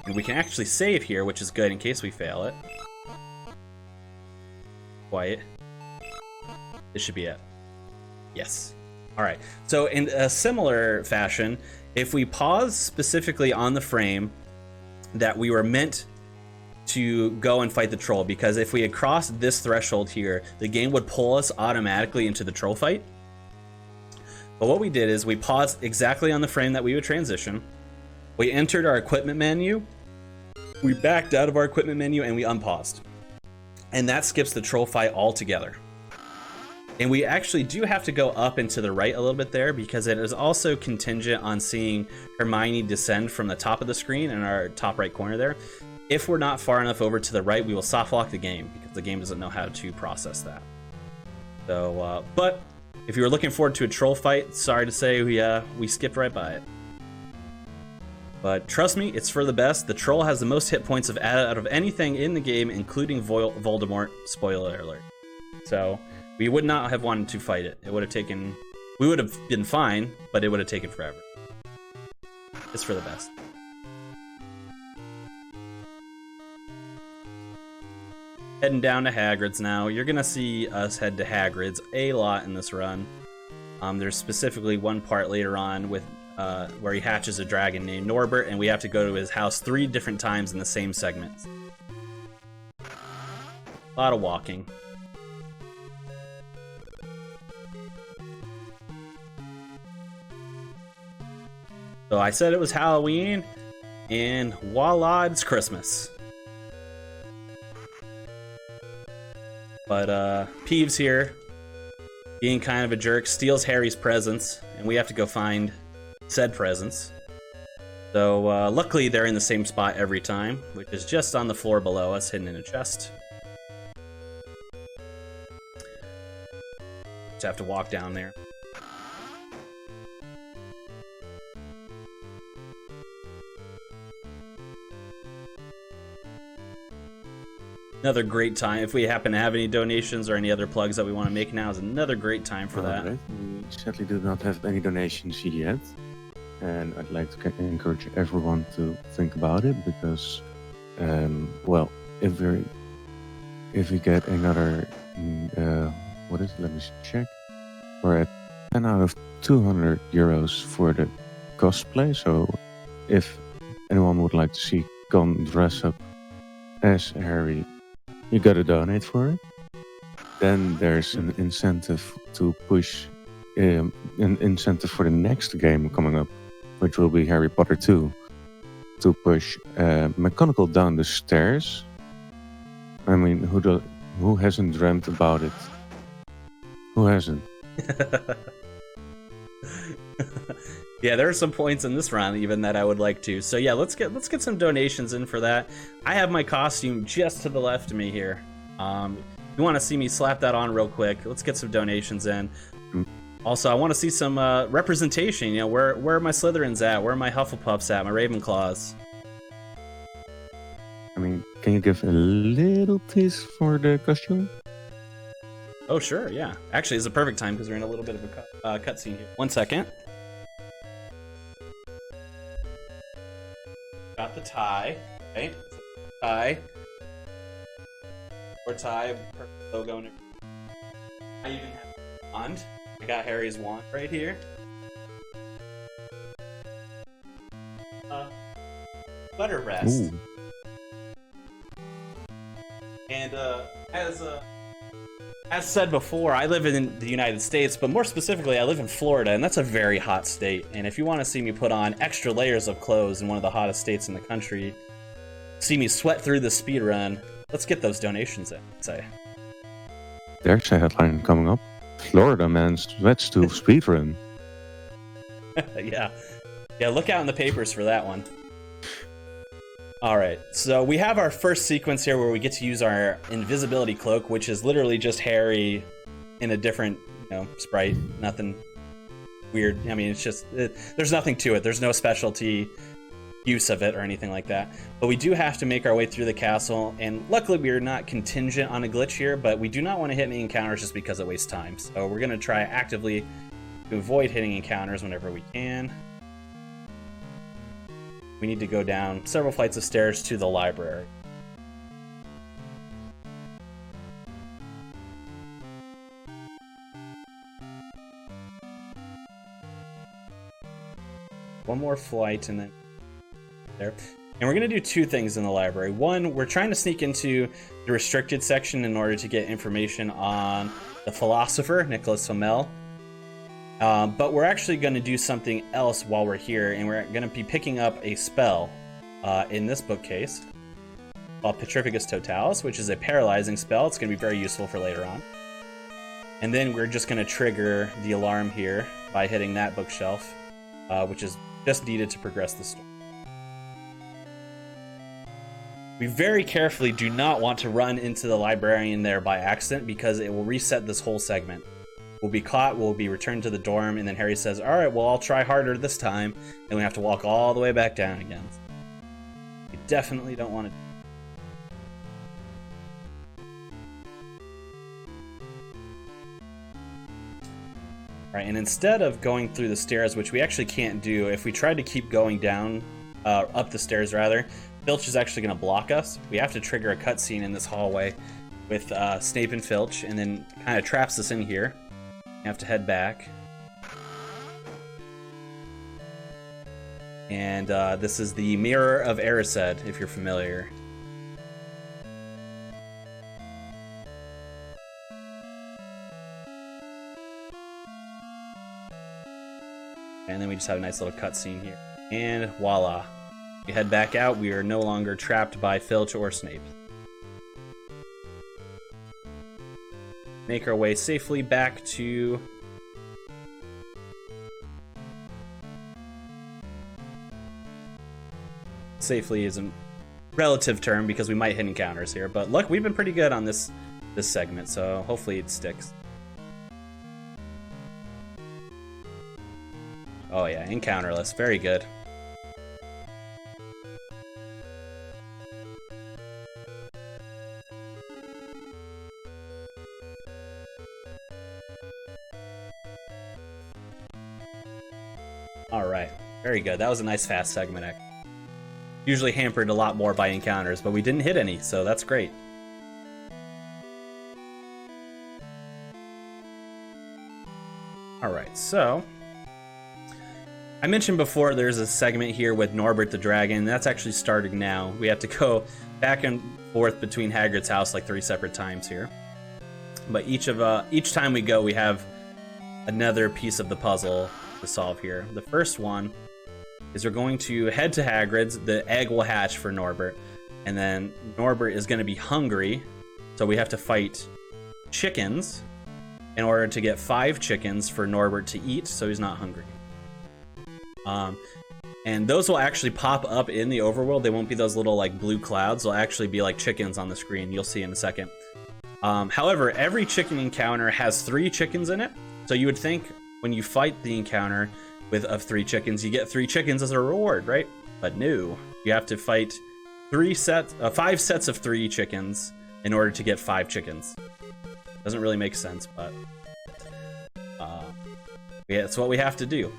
And we can actually save here, which is good in case we fail it. Quiet. This should be it. Yes. All right. So in a similar fashion, if we pause specifically on the frame that we were meant to go and fight the troll, because if we had crossed this threshold here, the game would pull us automatically into the troll fight. But what we did is we paused exactly on the frame that we would transition. We entered our equipment menu. We backed out of our equipment menu and we unpaused. And that skips the troll fight altogether. And we actually do have to go up and to the right a little bit there, because it is also contingent on seeing Hermione descend from the top of the screen in our top right corner there. If we're not far enough over to the right, we will soft lock the game, because the game doesn't know how to process that. So, but if you were looking forward to a troll fight, sorry to say we skipped right by it. But trust me, it's for the best. The troll has the most hit points out of anything in the game, including Voldemort. Spoiler alert. So we would not have wanted to fight it. It would have taken... We would have been fine, but it would have taken forever. It's for the best. Heading down to Hagrid's now. You're going to see us head to Hagrid's a lot in this run. There's specifically one part later on with where he hatches a dragon named Norbert, and we have to go to his house 3 different times in the same segment. A lot of walking. So I said it was Halloween, and voila, it's Christmas. But Peeves here, being kind of a jerk, steals Harry's presents, and we have to go find said presents. So luckily they're in the same spot every time, which is just on the floor below us, hidden in a chest. Just have to walk down there. Another great time. If we happen to have any donations or any other plugs that we want to make now, is another great time for that. Right. We sadly do not have any donations yet. And I'd like to encourage everyone to think about it, because, well, if we get another, what is it? Let me check. We're at 10 out of 200 euros for the cosplay. So if anyone would like to see Gon dress up as Harry, you gotta donate for it. Then there's an incentive to push, an incentive for the next game coming up, which will be Harry Potter 2, to push McGonagall down the stairs. I mean, who hasn't dreamt about it? Who hasn't? Yeah, there are some points in this round even that I would like to. So yeah, let's get some donations in for that. I have my costume just to the left of me here. If you want to see me slap that on real quick, let's get some donations in. Also, I want to see some representation. You know, where are my Slytherins at? Where are my Hufflepuffs at? My Ravenclaws? I mean, can you give a little tease for the costume? Oh, sure, yeah. Actually, it's a perfect time because we're in a little bit of a cutscene here. 1 second. Got the tie, right? Tie. Or tie, perfect logo and everything. I even have a wand. I got Harry's wand right here. Butter rest. Ooh. And as said before, I live in the United States, but more specifically, I live in Florida, and that's a very hot state. And if you want to see me put on extra layers of clothes in one of the hottest states in the country, see me sweat through the speed run, let's get those donations in, I'd say. There's a headline coming up. Florida man sweats to speedrun. Yeah, look out in the papers for that one. All right, so we have our first sequence here where we get to use our invisibility cloak, which is literally just Harry in a different, sprite. Nothing weird. I mean, it's just there's nothing to it. There's no specialty use of it or anything like that. But we do have to make our way through the castle, and luckily we are not contingent on a glitch here, but we do not want to hit any encounters just because it wastes time. So we're going to try actively to avoid hitting encounters whenever we can. We need to go down several flights of stairs to the library. One more flight and then there. And we're going to do two things in the library. One, we're trying to sneak into the restricted section in order to get information on the Philosopher, Nicholas Flamel. But we're actually going to do something else while we're here, and we're going to be picking up a spell in this bookcase called Petrificus Totalis, which is a paralyzing spell. It's going to be very useful for later on. And then we're just going to trigger the alarm here by hitting that bookshelf, which is just needed to progress the story. We very carefully do not want to run into the librarian there by accident, because it will reset this whole segment. We'll be caught, we'll be returned to the dorm, and then Harry says, all right, well, I'll try harder this time, and we have to walk all the way back down again. We definitely don't want to. All right, and instead of going through the stairs, which we actually can't do, if we tried to keep going down, up the stairs rather, Filch is actually going to block us. We have to trigger a cutscene in this hallway with Snape and Filch, and then kind of traps us in here. We have to head back. And this is the Mirror of Erised, if you're familiar. And then we just have a nice little cutscene here. And voila. We head back out. We are no longer trapped by Filch or Snape. Make our way safely back to... Safely is a relative term because we might hit encounters here. But look, we've been pretty good on this segment, so hopefully it sticks. Oh yeah, encounterless. Very good. Alright, very good. That was a nice fast segment. Usually hampered a lot more by encounters, but we didn't hit any, so that's great. Alright, so... I mentioned before there's a segment here with Norbert the Dragon. That's actually starting now. We have to go back and forth between Hagrid's house like 3 separate times here. But each time we go, we have another piece of the puzzle to solve here. The first one is we're going to head to Hagrid's. The egg will hatch for Norbert, and then Norbert is going to be hungry, so we have to fight chickens in order to get 5 chickens for Norbert to eat so he's not hungry. And those will actually pop up in the overworld. They won't be those little like blue clouds. They'll actually be like chickens on the screen. You'll see in a second. However, every chicken encounter has 3 chickens in it. So you would think when you fight the encounter of 3 chickens, you get 3 chickens as a reward, right? But no, you have to fight 5 sets of 3 chickens in order to get 5 chickens. Doesn't really make sense, but yeah, it's what we have to do.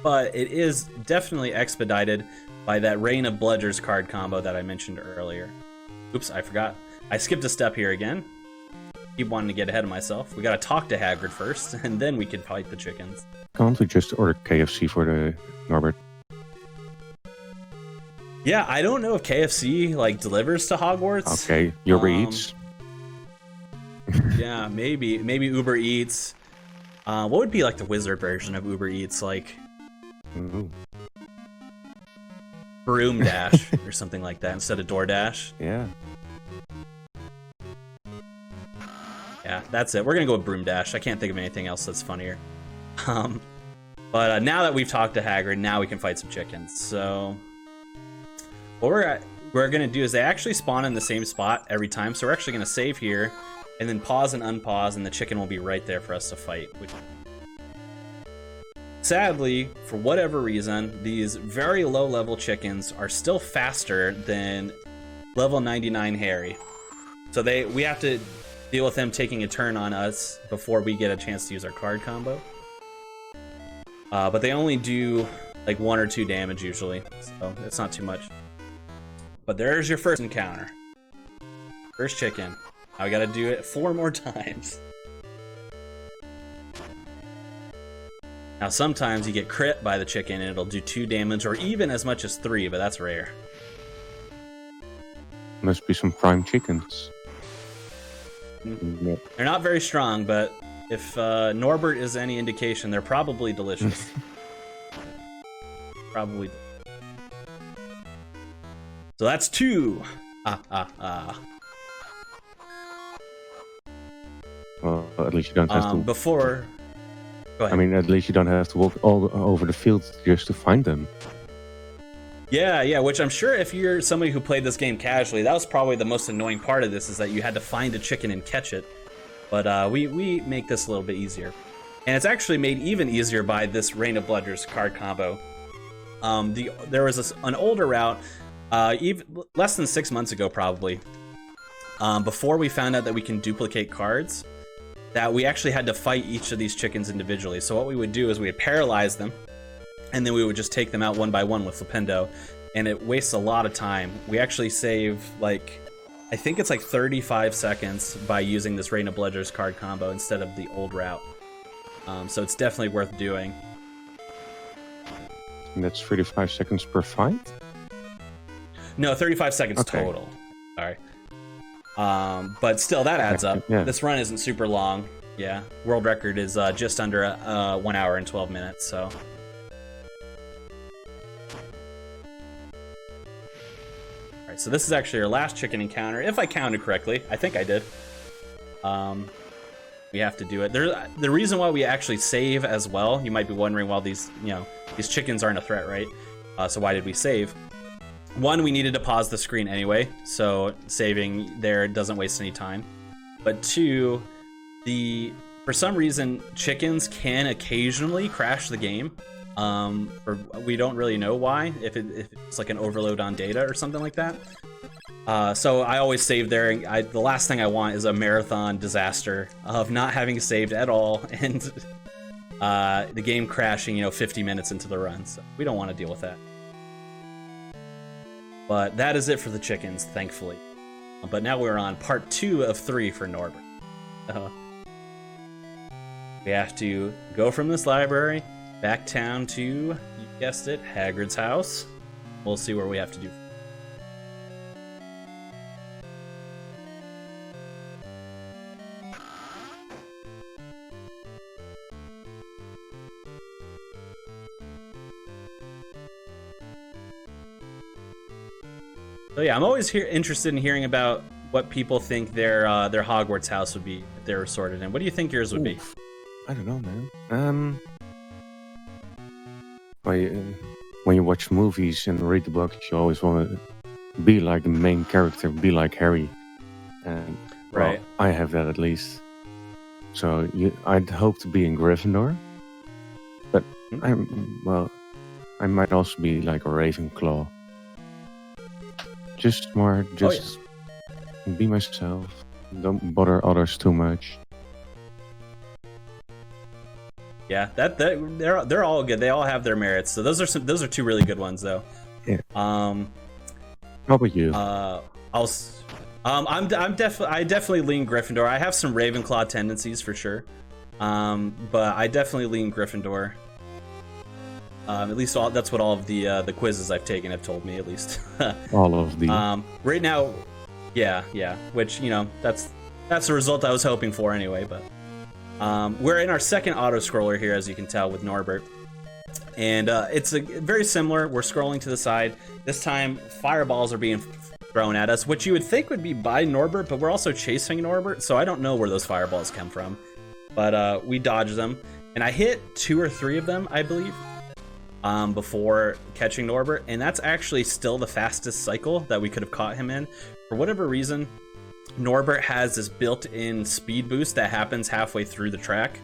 But it is definitely expedited by that Reign of Bludgers card combo that I mentioned earlier. Oops, I forgot. I skipped a step here again. Keep wanting to get ahead of myself. We gotta talk to Hagrid first, and then we can fight the chickens. Can't we just order KFC for the Norbert? Yeah, I don't know if KFC like delivers to Hogwarts. Okay, Uber Eats. Yeah, maybe Uber Eats. What would be like the wizard version of Uber Eats? Like Broom Dash or something like that instead of DoorDash. Yeah. Yeah, that's it. We're gonna go with Broom Dash. I can't think of anything else that's funnier. But now that we've talked to Hagrid, now we can fight some chickens. So what we're gonna do is they actually spawn in the same spot every time. So we're actually gonna save here and then pause and unpause, and the chicken will be right there for us to fight. Sadly, for whatever reason, these very low-level chickens are still faster than level 99 Harry. So we have to deal with them taking a turn on us before we get a chance to use our card combo. But they only do like 1 or 2 damage usually, so it's not too much. But there's your first encounter. First chicken. Now we gotta do it 4 more times. Now sometimes you get crit by the chicken and it'll do 2 damage or even as much as 3, but that's rare. Must be some prime chickens. They're not very strong, but if Norbert is any indication, they're probably delicious. Probably. So that's 2. Well, at least you don't have to. Before. Go ahead. I mean, at least you don't have to walk all over the field just to find them. Yeah, which I'm sure if you're somebody who played this game casually, that was probably the most annoying part of this, is that you had to find a chicken and catch it. But we make this a little bit easier. And it's actually made even easier by this Rain of Bludgers card combo. There was an older route, even less than 6 months ago probably, before we found out that we can duplicate cards, that we actually had to fight each of these chickens individually. So what we would do is we would paralyze them, and then we would just take them out one by one with Flipendo, and it wastes a lot of time. We actually save, like, I think it's like 35 seconds by using this Rain of Bludgers card combo instead of the old route. So it's definitely worth doing. And that's 35 seconds per fight? No, 35 seconds total. Sorry. But still, that adds up. Yeah. This run isn't super long. Yeah, world record is just under 1 hour and 12 minutes, so. Alright, so this is actually our last chicken encounter, if I counted correctly. I think I did. We have to do it. The reason why we actually save as well, you might be wondering, well, these chickens aren't a threat, right? So why did we save? One, we needed to pause the screen anyway, so saving there doesn't waste any time. But 2, for some reason, chickens can occasionally crash the game. Or we don't really know why, if it's like an overload on data or something like that. So I always save there. The last thing I want is a marathon disaster of not having saved at all and the game crashing, 50 minutes into the run. So we don't want to deal with that. But that is it for the chickens, thankfully. But now we're on part 2 of 3 for Norbert. We have to go from this library back down to, you guessed it, Hagrid's house. We'll see where we have to do. So yeah, I'm always interested in hearing about what people think their Hogwarts house would be if they were sorted in. What do you think yours would be? I don't know, man. When you watch movies and read the books, you always want to be like the main character, be like Harry. And right, well, I have that at least. So I'd hope to be in Gryffindor, but I might also be like a Ravenclaw. Just be myself. Don't bother others too much. Yeah, they're all good. They all have their merits. So those are 2 really good ones, though. Yeah. How about you? I definitely lean Gryffindor. I have some Ravenclaw tendencies for sure, but I definitely lean Gryffindor. At least that's what all of the quizzes I've taken have told me. At least all of the. Right now, yeah. Which that's the result I was hoping for anyway. But we're in our second auto scroller here, as you can tell with Norbert, and it's very similar. We're scrolling to the side. This time, fireballs are being thrown at us, which you would think would be by Norbert, but we're also chasing Norbert, so I don't know where those fireballs come from. But we dodge them, and I hit 2 or 3 of them, I believe. Before catching Norbert, and that's actually still the fastest cycle that we could have caught him in. For whatever reason, Norbert has this built-in speed boost that happens halfway through the track,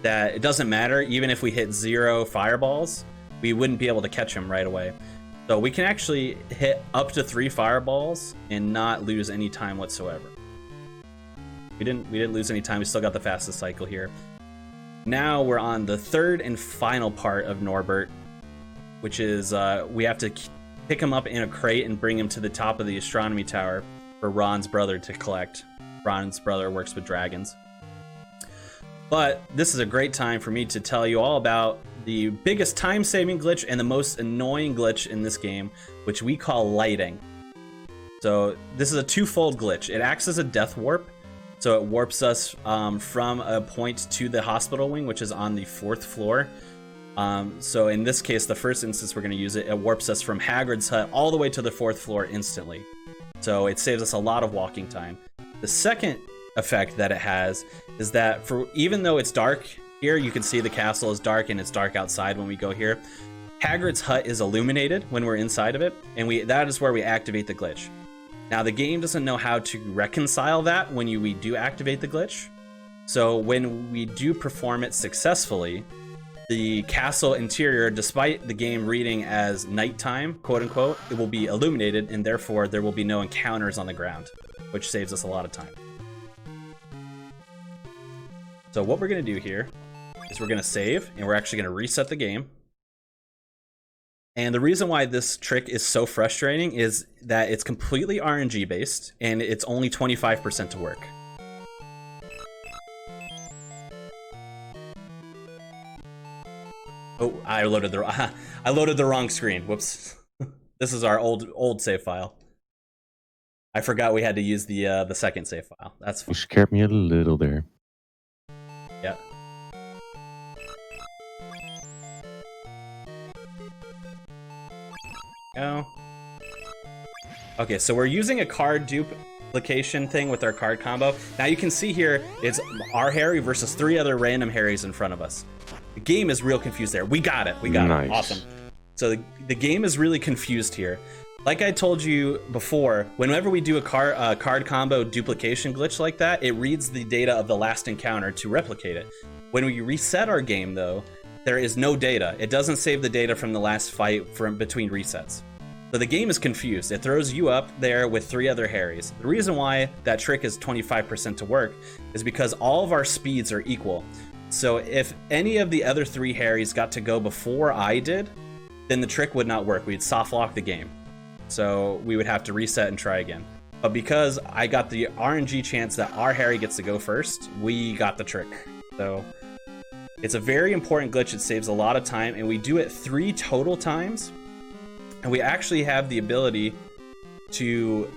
that it doesn't matter, even if we hit 0 fireballs, we wouldn't be able to catch him right away. So we can actually hit up to 3 fireballs and not lose any time whatsoever. We didn't lose any time. We still got the fastest cycle here. Now we're on the third and final part of Norbert, which is we have to pick him up in a crate and bring him to the top of the astronomy tower for Ron's brother to collect. Ron's brother works with dragons. But this is a great time for me to tell you all about the biggest time-saving glitch and the most annoying glitch in this game, which we call lighting. So this is a twofold glitch. It acts as a death warp, so it warps us from a point to the hospital wing, which is on the 4th floor. So in this case, the first instance we're going to use it, it warps us from Hagrid's hut all the way to the 4th floor instantly. So it saves us a lot of walking time. The second effect that it has is that even though it's dark here, you can see the castle is dark and it's dark outside when we go here. Hagrid's hut is illuminated when we're inside of it, and that is where we activate the glitch. Now the game doesn't know how to reconcile that when we do activate the glitch. So when we do perform it successfully, the castle interior, despite the game reading as nighttime, quote unquote, it will be illuminated, and therefore there will be no encounters on the ground, which saves us a lot of time. So what we're going to do here is we're going to save, and we're actually going to reset the game. And the reason why this trick is so frustrating is that it's completely RNG based, and it's only 25% to work. Oh, I loaded the wrong screen. Whoops. This is our old save file. I forgot we had to use the second save file. That's fine. You scared me a little there. Yeah. Go. Okay, so we're using a card duplication thing with our card combo. Now you can see here, it's our Harry versus 3 other random Harrys in front of us. The game is real confused there. We got it. We got it. Awesome. So the game is really confused here. Like I told you before, whenever we do a card combo duplication glitch like that, it reads the data of the last encounter to replicate it. When we reset our game, though, there is no data. It doesn't save the data from the last fight between resets. So the game is confused. It throws you up there with 3 other Harrys. The reason why that trick is 25% to work is because all of our speeds are equal. So if any of the other 3 Harrys got to go before I did, then the trick would not work. We'd soft lock the game. So we would have to reset and try again. But because I got the RNG chance that our Harry gets to go first, we got the trick. So it's a very important glitch. It saves a lot of time, and we do it 3 total times. And we actually have the ability to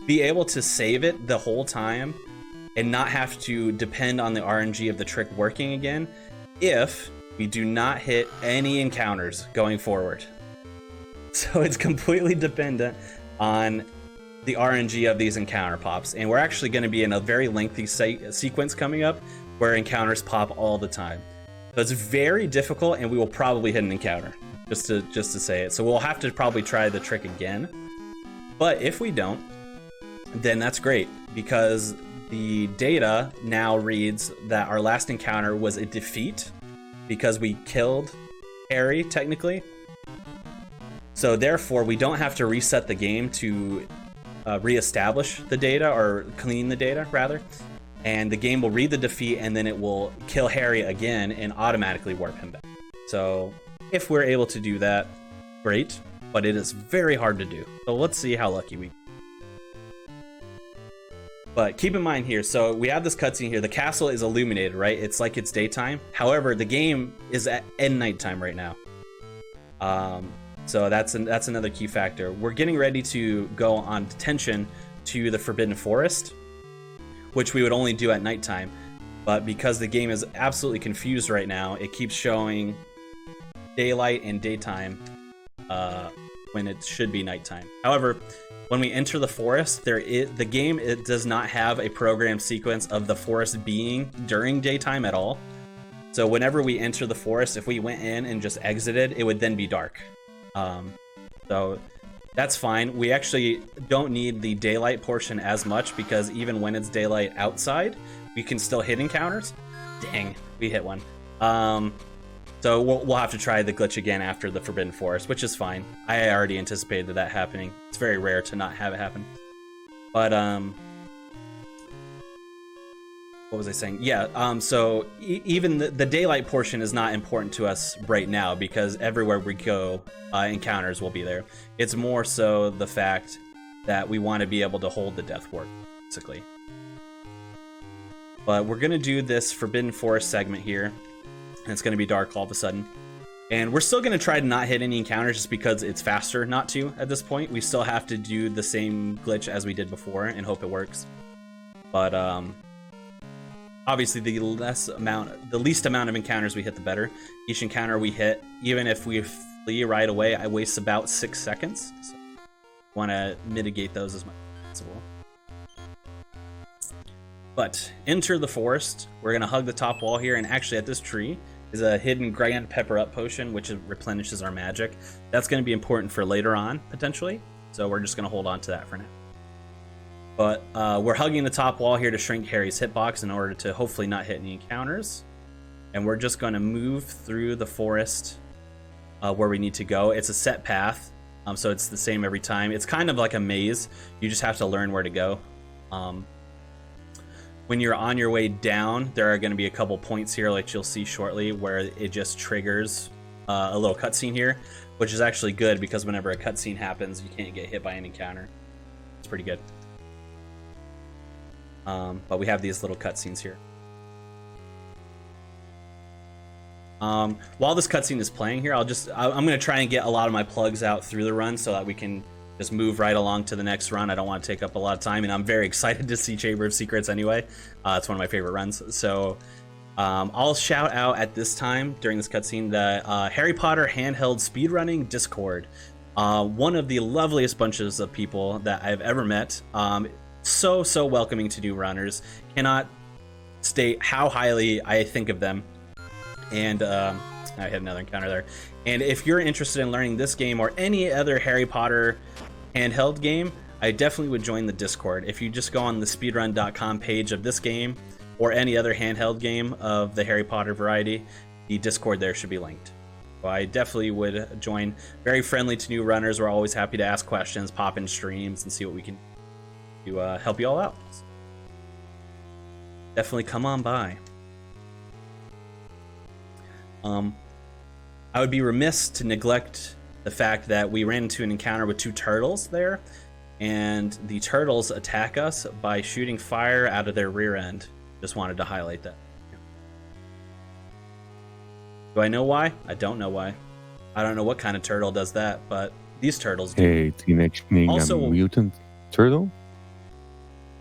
be able to save it the whole time and not have to depend on the RNG of the trick working again if we do not hit any encounters going forward. So it's completely dependent on the RNG of these encounter pops. And we're actually going to be in a very lengthy sequence coming up where encounters pop all the time. So it's very difficult, and we will probably hit an encounter, just to say it. So we'll have to probably try the trick again. But if we don't, then that's great, because the data now reads that our last encounter was a defeat because we killed Harry, technically. So therefore, we don't have to reset the game to reestablish the data, or clean the data, rather. And the game will read the defeat, and then it will kill Harry again and automatically warp him back. So if we're able to do that, great. But it is very hard to do. So let's see how lucky we get. But keep in mind here, so we have this cutscene here. The castle is illuminated, right? It's like it's daytime. However, the game is at nighttime right now. So that's another key factor. We're getting ready to go on detention to the Forbidden Forest, which we would only do at nighttime. But because the game is absolutely confused right now, it keeps showing daylight and daytime when it should be nighttime. However, when we enter the forest, the game does not have a programmed sequence of the forest being during daytime at all. So whenever we enter the forest, if we went in and just exited, it would then be dark. So That's fine. We actually don't need the daylight portion as much because even when it's daylight outside, we can still hit encounters. Dang, we hit one. So we'll have to try the glitch again after the Forbidden Forest, which is fine. I already anticipated that happening. It's very rare to not have it happen. But what was I saying? Yeah, so even the daylight portion is not important to us right now because everywhere we go, encounters will be there. It's more so the fact that we want to be able to hold the Death Ward, basically. But we're going to do this Forbidden Forest segment here, and it's going to be dark all of a sudden. And we're still going to try to not hit any encounters just because it's faster not to at this point. We still have to do the same glitch as we did before and hope it works. But obviously the least amount of encounters we hit, the better. Each encounter we hit, even if we flee right away, I waste about 6 seconds. So want to mitigate those as much as possible. But enter the forest. We're going to hug the top wall here, and actually at this tree is a hidden Grand Pepper Up potion, which replenishes our magic. That's going to be important for later on, potentially. So we're just going to hold on to that for now. But we're hugging the top wall here to shrink Harry's hitbox in order to hopefully not hit any encounters. And we're just going to move through the forest where we need to go. It's a set path, so it's the same every time. It's kind of like a maze. You just have to learn where to go. When you're on your way down, there are going to be a couple points here, like you'll see shortly, where it just triggers a little cutscene here, which is actually good because whenever a cutscene happens, you can't get hit by an encounter. It's pretty good. But we have these little cutscenes here. While this cutscene is playing here, I'm going to try and get a lot of my plugs out through the run so that we can just move right along to the next run. I don't want to take up a lot of time, and I'm very excited to see Chamber of Secrets anyway. It's one of my favorite runs. So I'll shout out at this time during this cutscene the Harry Potter handheld speedrunning Discord. One of the loveliest bunches of people that I've ever met. So welcoming to new runners. Cannot state how highly I think of them. And I had another encounter there. And if you're interested in learning this game or any other Harry Potter handheld game, I definitely would join the Discord. If you just go on the speedrun.com page of this game or any other handheld game of the Harry Potter variety, the Discord there should be linked. So I definitely would join. Very friendly to new runners. We're always happy to ask questions, pop in streams, and see what we can do to help you all out. Definitely come on by. I would be remiss to neglect the fact that we ran into an encounter with 2 turtles there, and the turtles attack us by shooting fire out of their rear end. Just wanted to highlight that. Do I know why? I don't know why. I don't know what kind of turtle does that, but these turtles do. Hey, Teenage Mutant Turtle?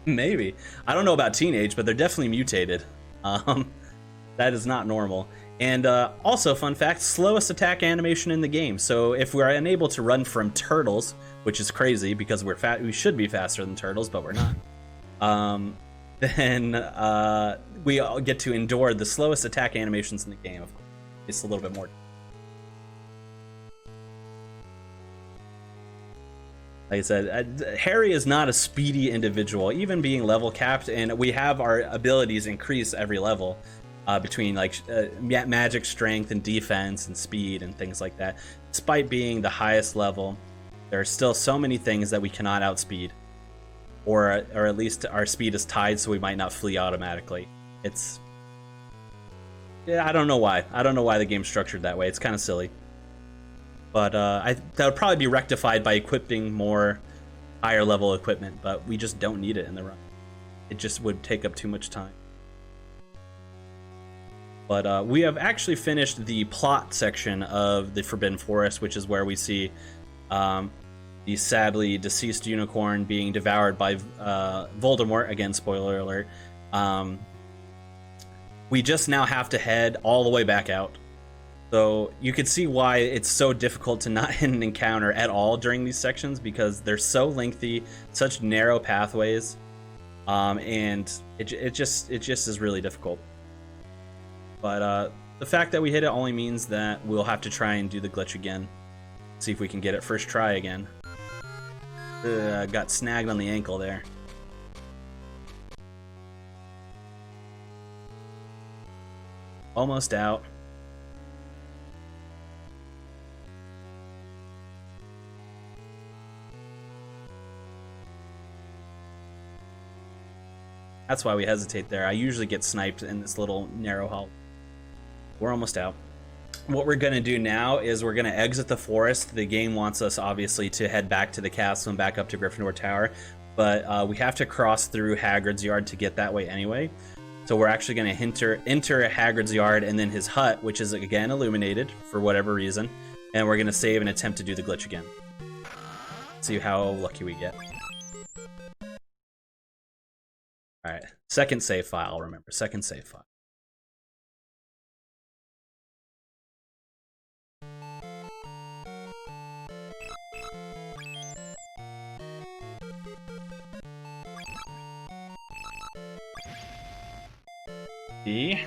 Maybe. I don't know about teenage, but they're definitely mutated. That is not normal. And also, fun fact, slowest attack animation in the game. So if we're unable to run from turtles, which is crazy because we should be faster than turtles, but we're not. Then we all get to endure the slowest attack animations in the game. Of course, it's a little bit more. Like I said, Harry is not a speedy individual, even being level capped, and we have our abilities increase every level. Between like magic, strength, and defense, and speed, and things like that. Despite being the highest level, there are still so many things that we cannot outspeed, or at least our speed is tied, so we might not flee automatically. I don't know why. I don't know why the game's structured that way. It's kind of silly, but that would probably be rectified by equipping more higher level equipment. But we just don't need it in the run. It just would take up too much time. But we have actually finished the plot section of the Forbidden Forest, which is where we see the sadly deceased unicorn being devoured by Voldemort. Again, spoiler alert. We just now have to head all the way back out. So you can see why it's so difficult to not hit an encounter at all during these sections, because they're so lengthy, such narrow pathways, and it just is really difficult. But the fact that we hit it only means that we'll have to try and do the glitch again. See if we can get it first try again. Got snagged on the ankle there. Almost out. That's why we hesitate there. I usually get sniped in this little narrow hole. We're almost out. What we're going to do now is we're going to exit the forest. The game wants us, obviously, to head back to the castle and back up to Gryffindor Tower. But we have to cross through Hagrid's yard to get that way anyway. So we're actually going to enter Hagrid's yard and then his hut, which is, again, illuminated for whatever reason. And we're going to save and attempt to do the glitch again. See how lucky we get. Alright, second save file, remember, second save file. B.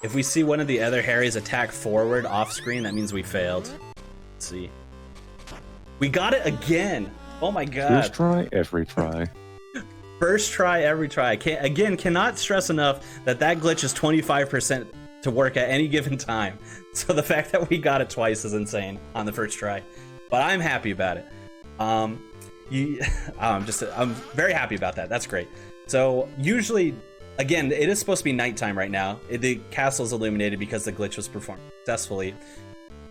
If we see one of the other Harrys attack forward off screen, that means we failed. Let's see. We got it again! Oh my god. First try, every try. First try, every try. Cannot stress enough that that glitch is 25% to work at any given time. So the fact that we got it twice is insane on the first try. But I'm happy about it. I'm very happy about that. That's great. So usually, again, it is supposed to be nighttime right now. The castle is illuminated because the glitch was performed successfully.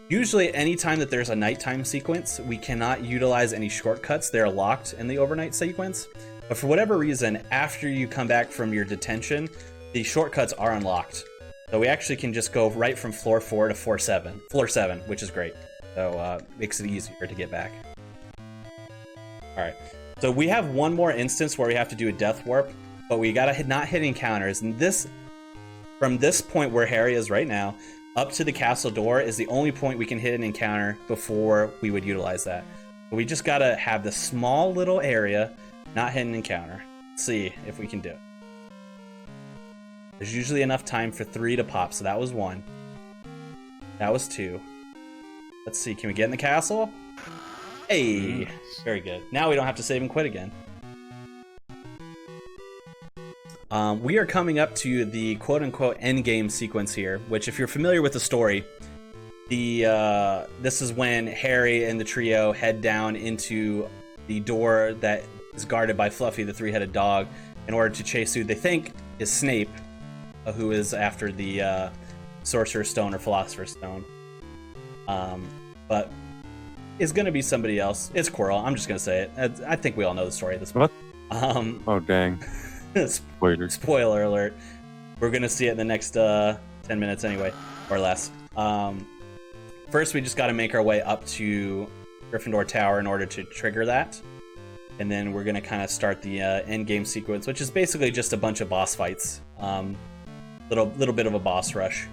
Usually, anytime that there's a nighttime sequence, we cannot utilize any shortcuts. They're locked in the overnight sequence. But for whatever reason, after you come back from your detention, the shortcuts are unlocked. So we actually can just go right from floor 4 to floor 7, which is great. So makes it easier to get back. All right, so we have one more instance where we have to do a death warp, but we gotta not hit encounters. And this, from this point where Harry is right now, up to the castle door is the only point we can hit an encounter before we would utilize that. But we just gotta have this small little area, not hit an encounter. Let's see if we can do it. There's usually enough time for 3 to pop, so that was 1. That was 2. Let's see, can we get in the castle? Hey, very good. Now we don't have to save and quit again. We are coming up to the quote-unquote endgame sequence here, which if you're familiar with the story, this is when Harry and the trio head down into the door that is guarded by Fluffy, the three-headed dog, in order to chase who they think is Snape, who is after the Sorcerer's Stone or Philosopher's Stone. But it's going to be somebody else. It's Quirrell. I'm just going to say it. I think we all know the story at this point. What? Oh, dang. Spoiler. Spoiler alert. We're going to see it in the next 10 minutes anyway, or less. First, we just got to make our way up to Gryffindor Tower in order to trigger that. And then we're going to kind of start the end game sequence, which is basically just a bunch of boss fights. Little bit of a boss rush.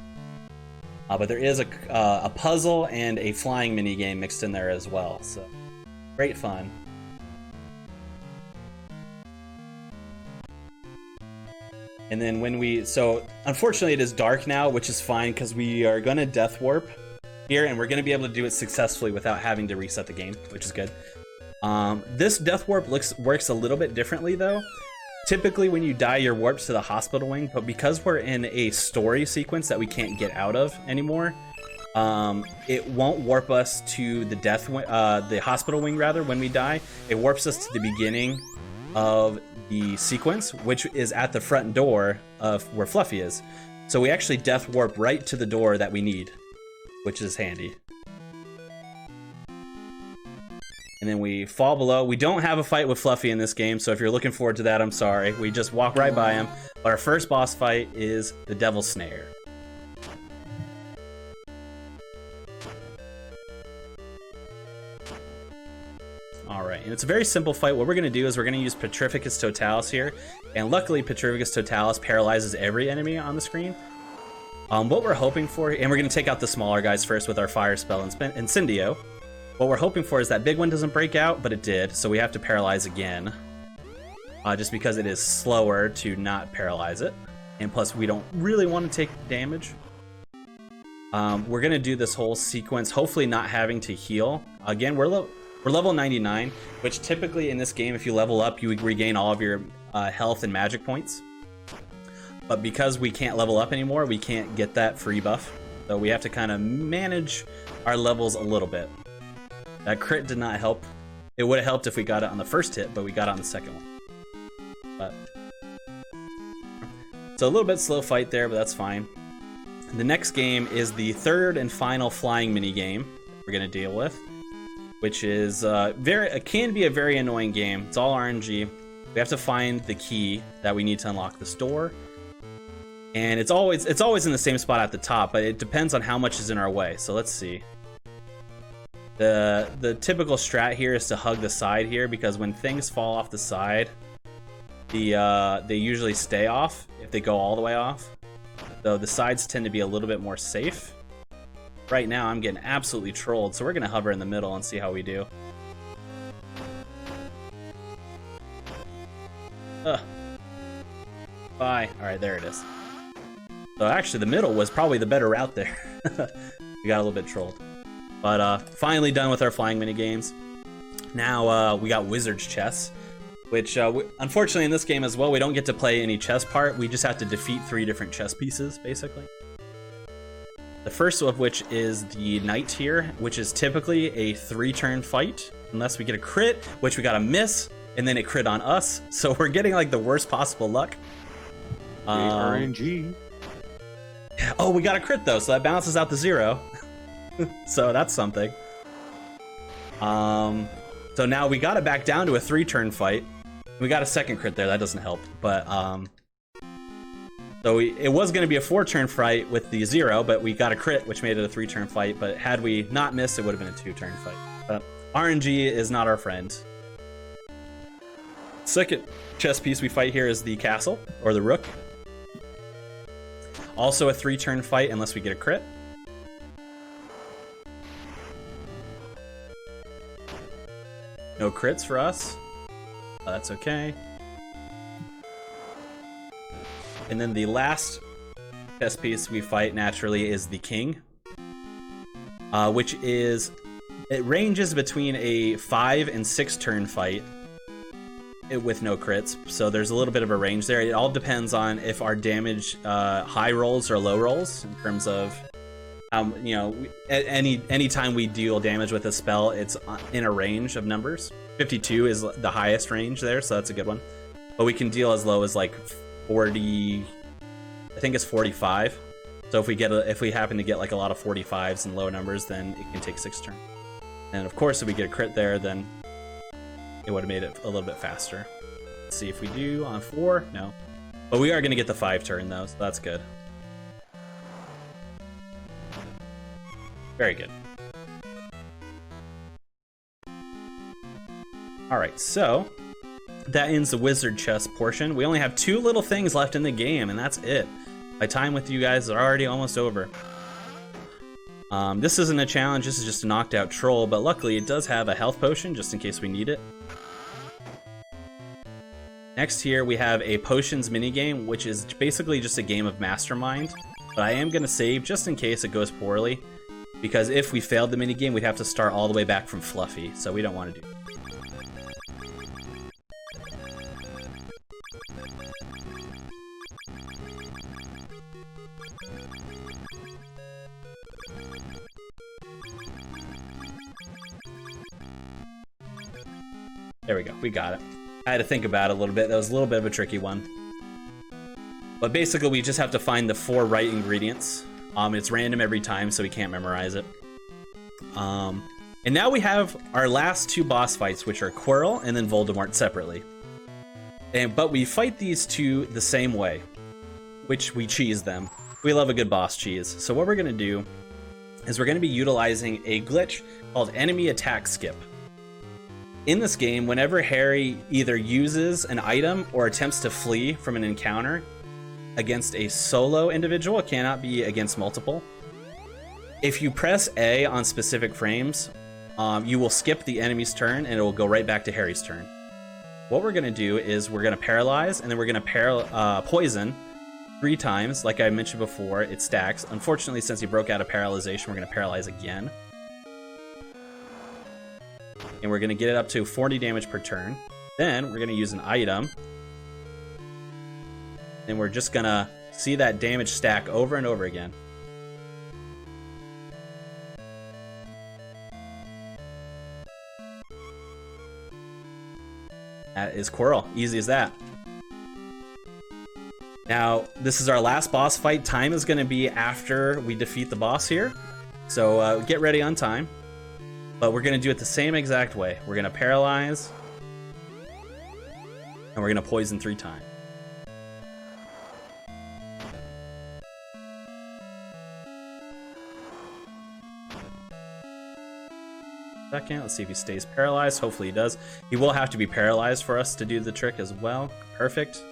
But there is a puzzle and a flying mini game mixed in there as well. So great fun. And then so unfortunately it is dark now, which is fine because we are going to death warp here and we're going to be able to do it successfully without having to reset the game, which is good. This death warp works a little bit differently though. Typically when you die, you're warped to the hospital wing, but because we're in a story sequence that we can't get out of anymore, it won't warp us to the hospital wing rather when we die. It warps us to the beginning of the sequence, which is at the front door of where Fluffy is. So we actually death warp right to the door that we need, which is handy. And then we fall below. We don't have a fight with Fluffy in this game, so if you're looking forward to that, I'm sorry. We just walk right by him. But our first boss fight is the Devil's Snare. Alright, and it's a very simple fight. What we're going to do is we're going to use Petrificus Totalis here. And luckily, Petrificus Totalis paralyzes every enemy on the screen. What we're hoping for, and we're going to take out the smaller guys first with our Fire Spell and Incendio. What we're hoping for is that big one doesn't break out, but it did, so we have to paralyze again. Just because it is slower to not paralyze it. And plus, we don't really want to take damage. We're going to do this whole sequence, hopefully not having to heal. Again, we're We're level 99, which typically in this game, if you level up, you regain all of your health and magic points. But because we can't level up anymore, we can't get that free buff. So we have to kind of manage our levels a little bit. That crit did not help. It would have helped if we got it on the first hit, but we got it on the second one. So a little bit slow fight there, but that's fine. The next game is the third and final flying mini game we're gonna deal with, which is it can be a very annoying game. It's all RNG. We have to find the key that we need to unlock this door, and it's always in the same spot at the top, but it depends on how much is in our way. So let's see. The typical strat here is to hug the side here, because when things fall off the side, they usually stay off if they go all the way off. So the sides tend to be a little bit more safe. Right now I'm getting absolutely trolled, so we're gonna hover in the middle and see how we do. Bye. Alright, there it is. So actually the middle was probably the better route there. We got a little bit trolled. But finally done with our flying mini games. Now we got Wizard's Chess, which unfortunately in this game as well, we don't get to play any chess part. We just have to defeat 3 different chess pieces, basically. The first of which is the knight here, which is typically a 3-turn fight, unless we get a crit, which we got to miss, and then it crit on us. So we're getting like the worst possible luck. RNG. Oh, we got a crit though, so that balances out the 0. So that's something. So now we got it back down to a 3-turn fight. We got a second crit there, that doesn't help. But so it was going to be a 4-turn fight with the 0, but we got a crit, which made it a 3-turn fight. But had we not missed, it would have been a 2-turn fight. But RNG is not our friend. Second chess piece we fight here is the castle, or the rook. Also a 3-turn fight unless we get a crit. No crits for us. That's okay. And then the last chess piece we fight naturally is the king, which is, it ranges between a 5 and 6-turn fight with no crits. So there's a little bit of a range there. It all depends on if our damage high rolls or low rolls in terms of you know, any time we deal damage with a spell, it's in a range of numbers. 52 is the highest range there, so that's a good one. But we can deal as low as like 40. I think it's 45. So if we happen to get like a lot of 45s and low numbers, then it can take 6 turns. And of course, if we get a crit there, then it would have made it a little bit faster. Let's see if we do on 4. No, but we are going to get the 5-turn though, so that's good. Very good. Alright, so that ends the wizard chess portion. We only have 2 little things left in the game, and that's it. My time with you guys is already almost over. This isn't a challenge, this is just a knocked out troll, but luckily it does have a health potion just in case we need it. Next here we have a potions minigame, which is basically just a game of mastermind, but I am going to save just in case it goes poorly. Because if we failed the minigame, we'd have to start all the way back from Fluffy, so we don't want to do that. There we go, we got it. I had to think about it a little bit. That was a little bit of a tricky one. But basically, we just have to find the 4 right ingredients. It's random every time, so we can't memorize it. And now we have our last 2 boss fights, which are Quirrell and then Voldemort separately. But we fight these 2 the same way, which we cheese them. We love a good boss cheese. So what we're going to do is we're going to be utilizing a glitch called Enemy Attack Skip. In this game, whenever Harry either uses an item or attempts to flee from an encounter against a solo individual, it cannot be against multiple. If you press A on specific frames, you will skip the enemy's turn and it will go right back to Harry's turn. What we're going to do is we're going to paralyze, and then we're going to poison 3 times. Like I mentioned before, it stacks. Unfortunately, since he broke out of paralyzation, we're going to paralyze again. and we're going to get it up to 40 damage per turn. Then we're going to use an item, and we're just going to see that damage stack over and over again. That is Quirrell. Easy as that. Now, this is our last boss fight. Time is going to be after we defeat the boss here. So get ready on time. But we're going to do it the same exact way. We're going to paralyze. And we're going to poison 3 times. Second, let's see if he stays paralyzed. Hopefully he does. He will have to be paralyzed for us to do the trick as well. Perfect.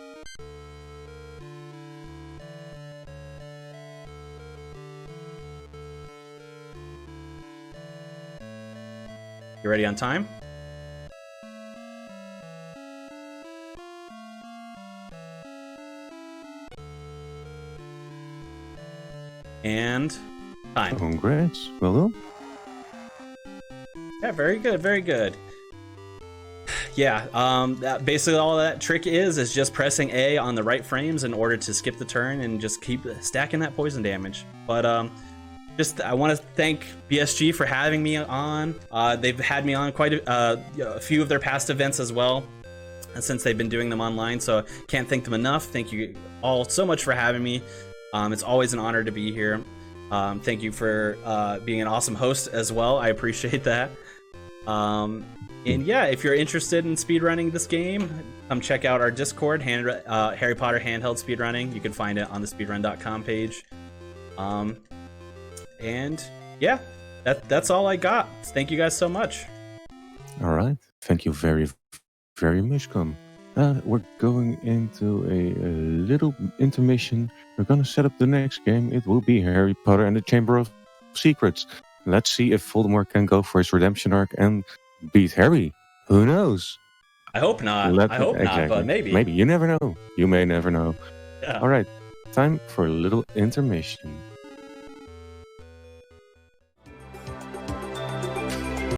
You ready on time? And time. Congrats. Well done. Yeah, very good, very good. Yeah, basically all that trick is just pressing A on the right frames in order to skip the turn and just keep stacking that poison damage. But I want to thank BSG for having me on. They've had me on quite a few of their past events as well, since they've been doing them online, so can't thank them enough. Thank you all so much for having me. It's always an honor to be here. Thank you for being an awesome host as well. I appreciate that. And yeah, if you're interested in speedrunning this game, come check out our Discord, Harry Potter Handheld Speedrunning. You can find it on the speedrun.com page. And yeah, that's all I got. Thank you guys so much. All right. Thank you very, very much, Con. We're going into a little intermission. We're going to set up the next game. It will be Harry Potter and the Chamber of Secrets. Let's see if Voldemort can go for his redemption arc and beat Harry. Who knows? I hope not. I hope not, but maybe. Maybe. You never know. You may never know. Yeah. All right. Time for a little intermission.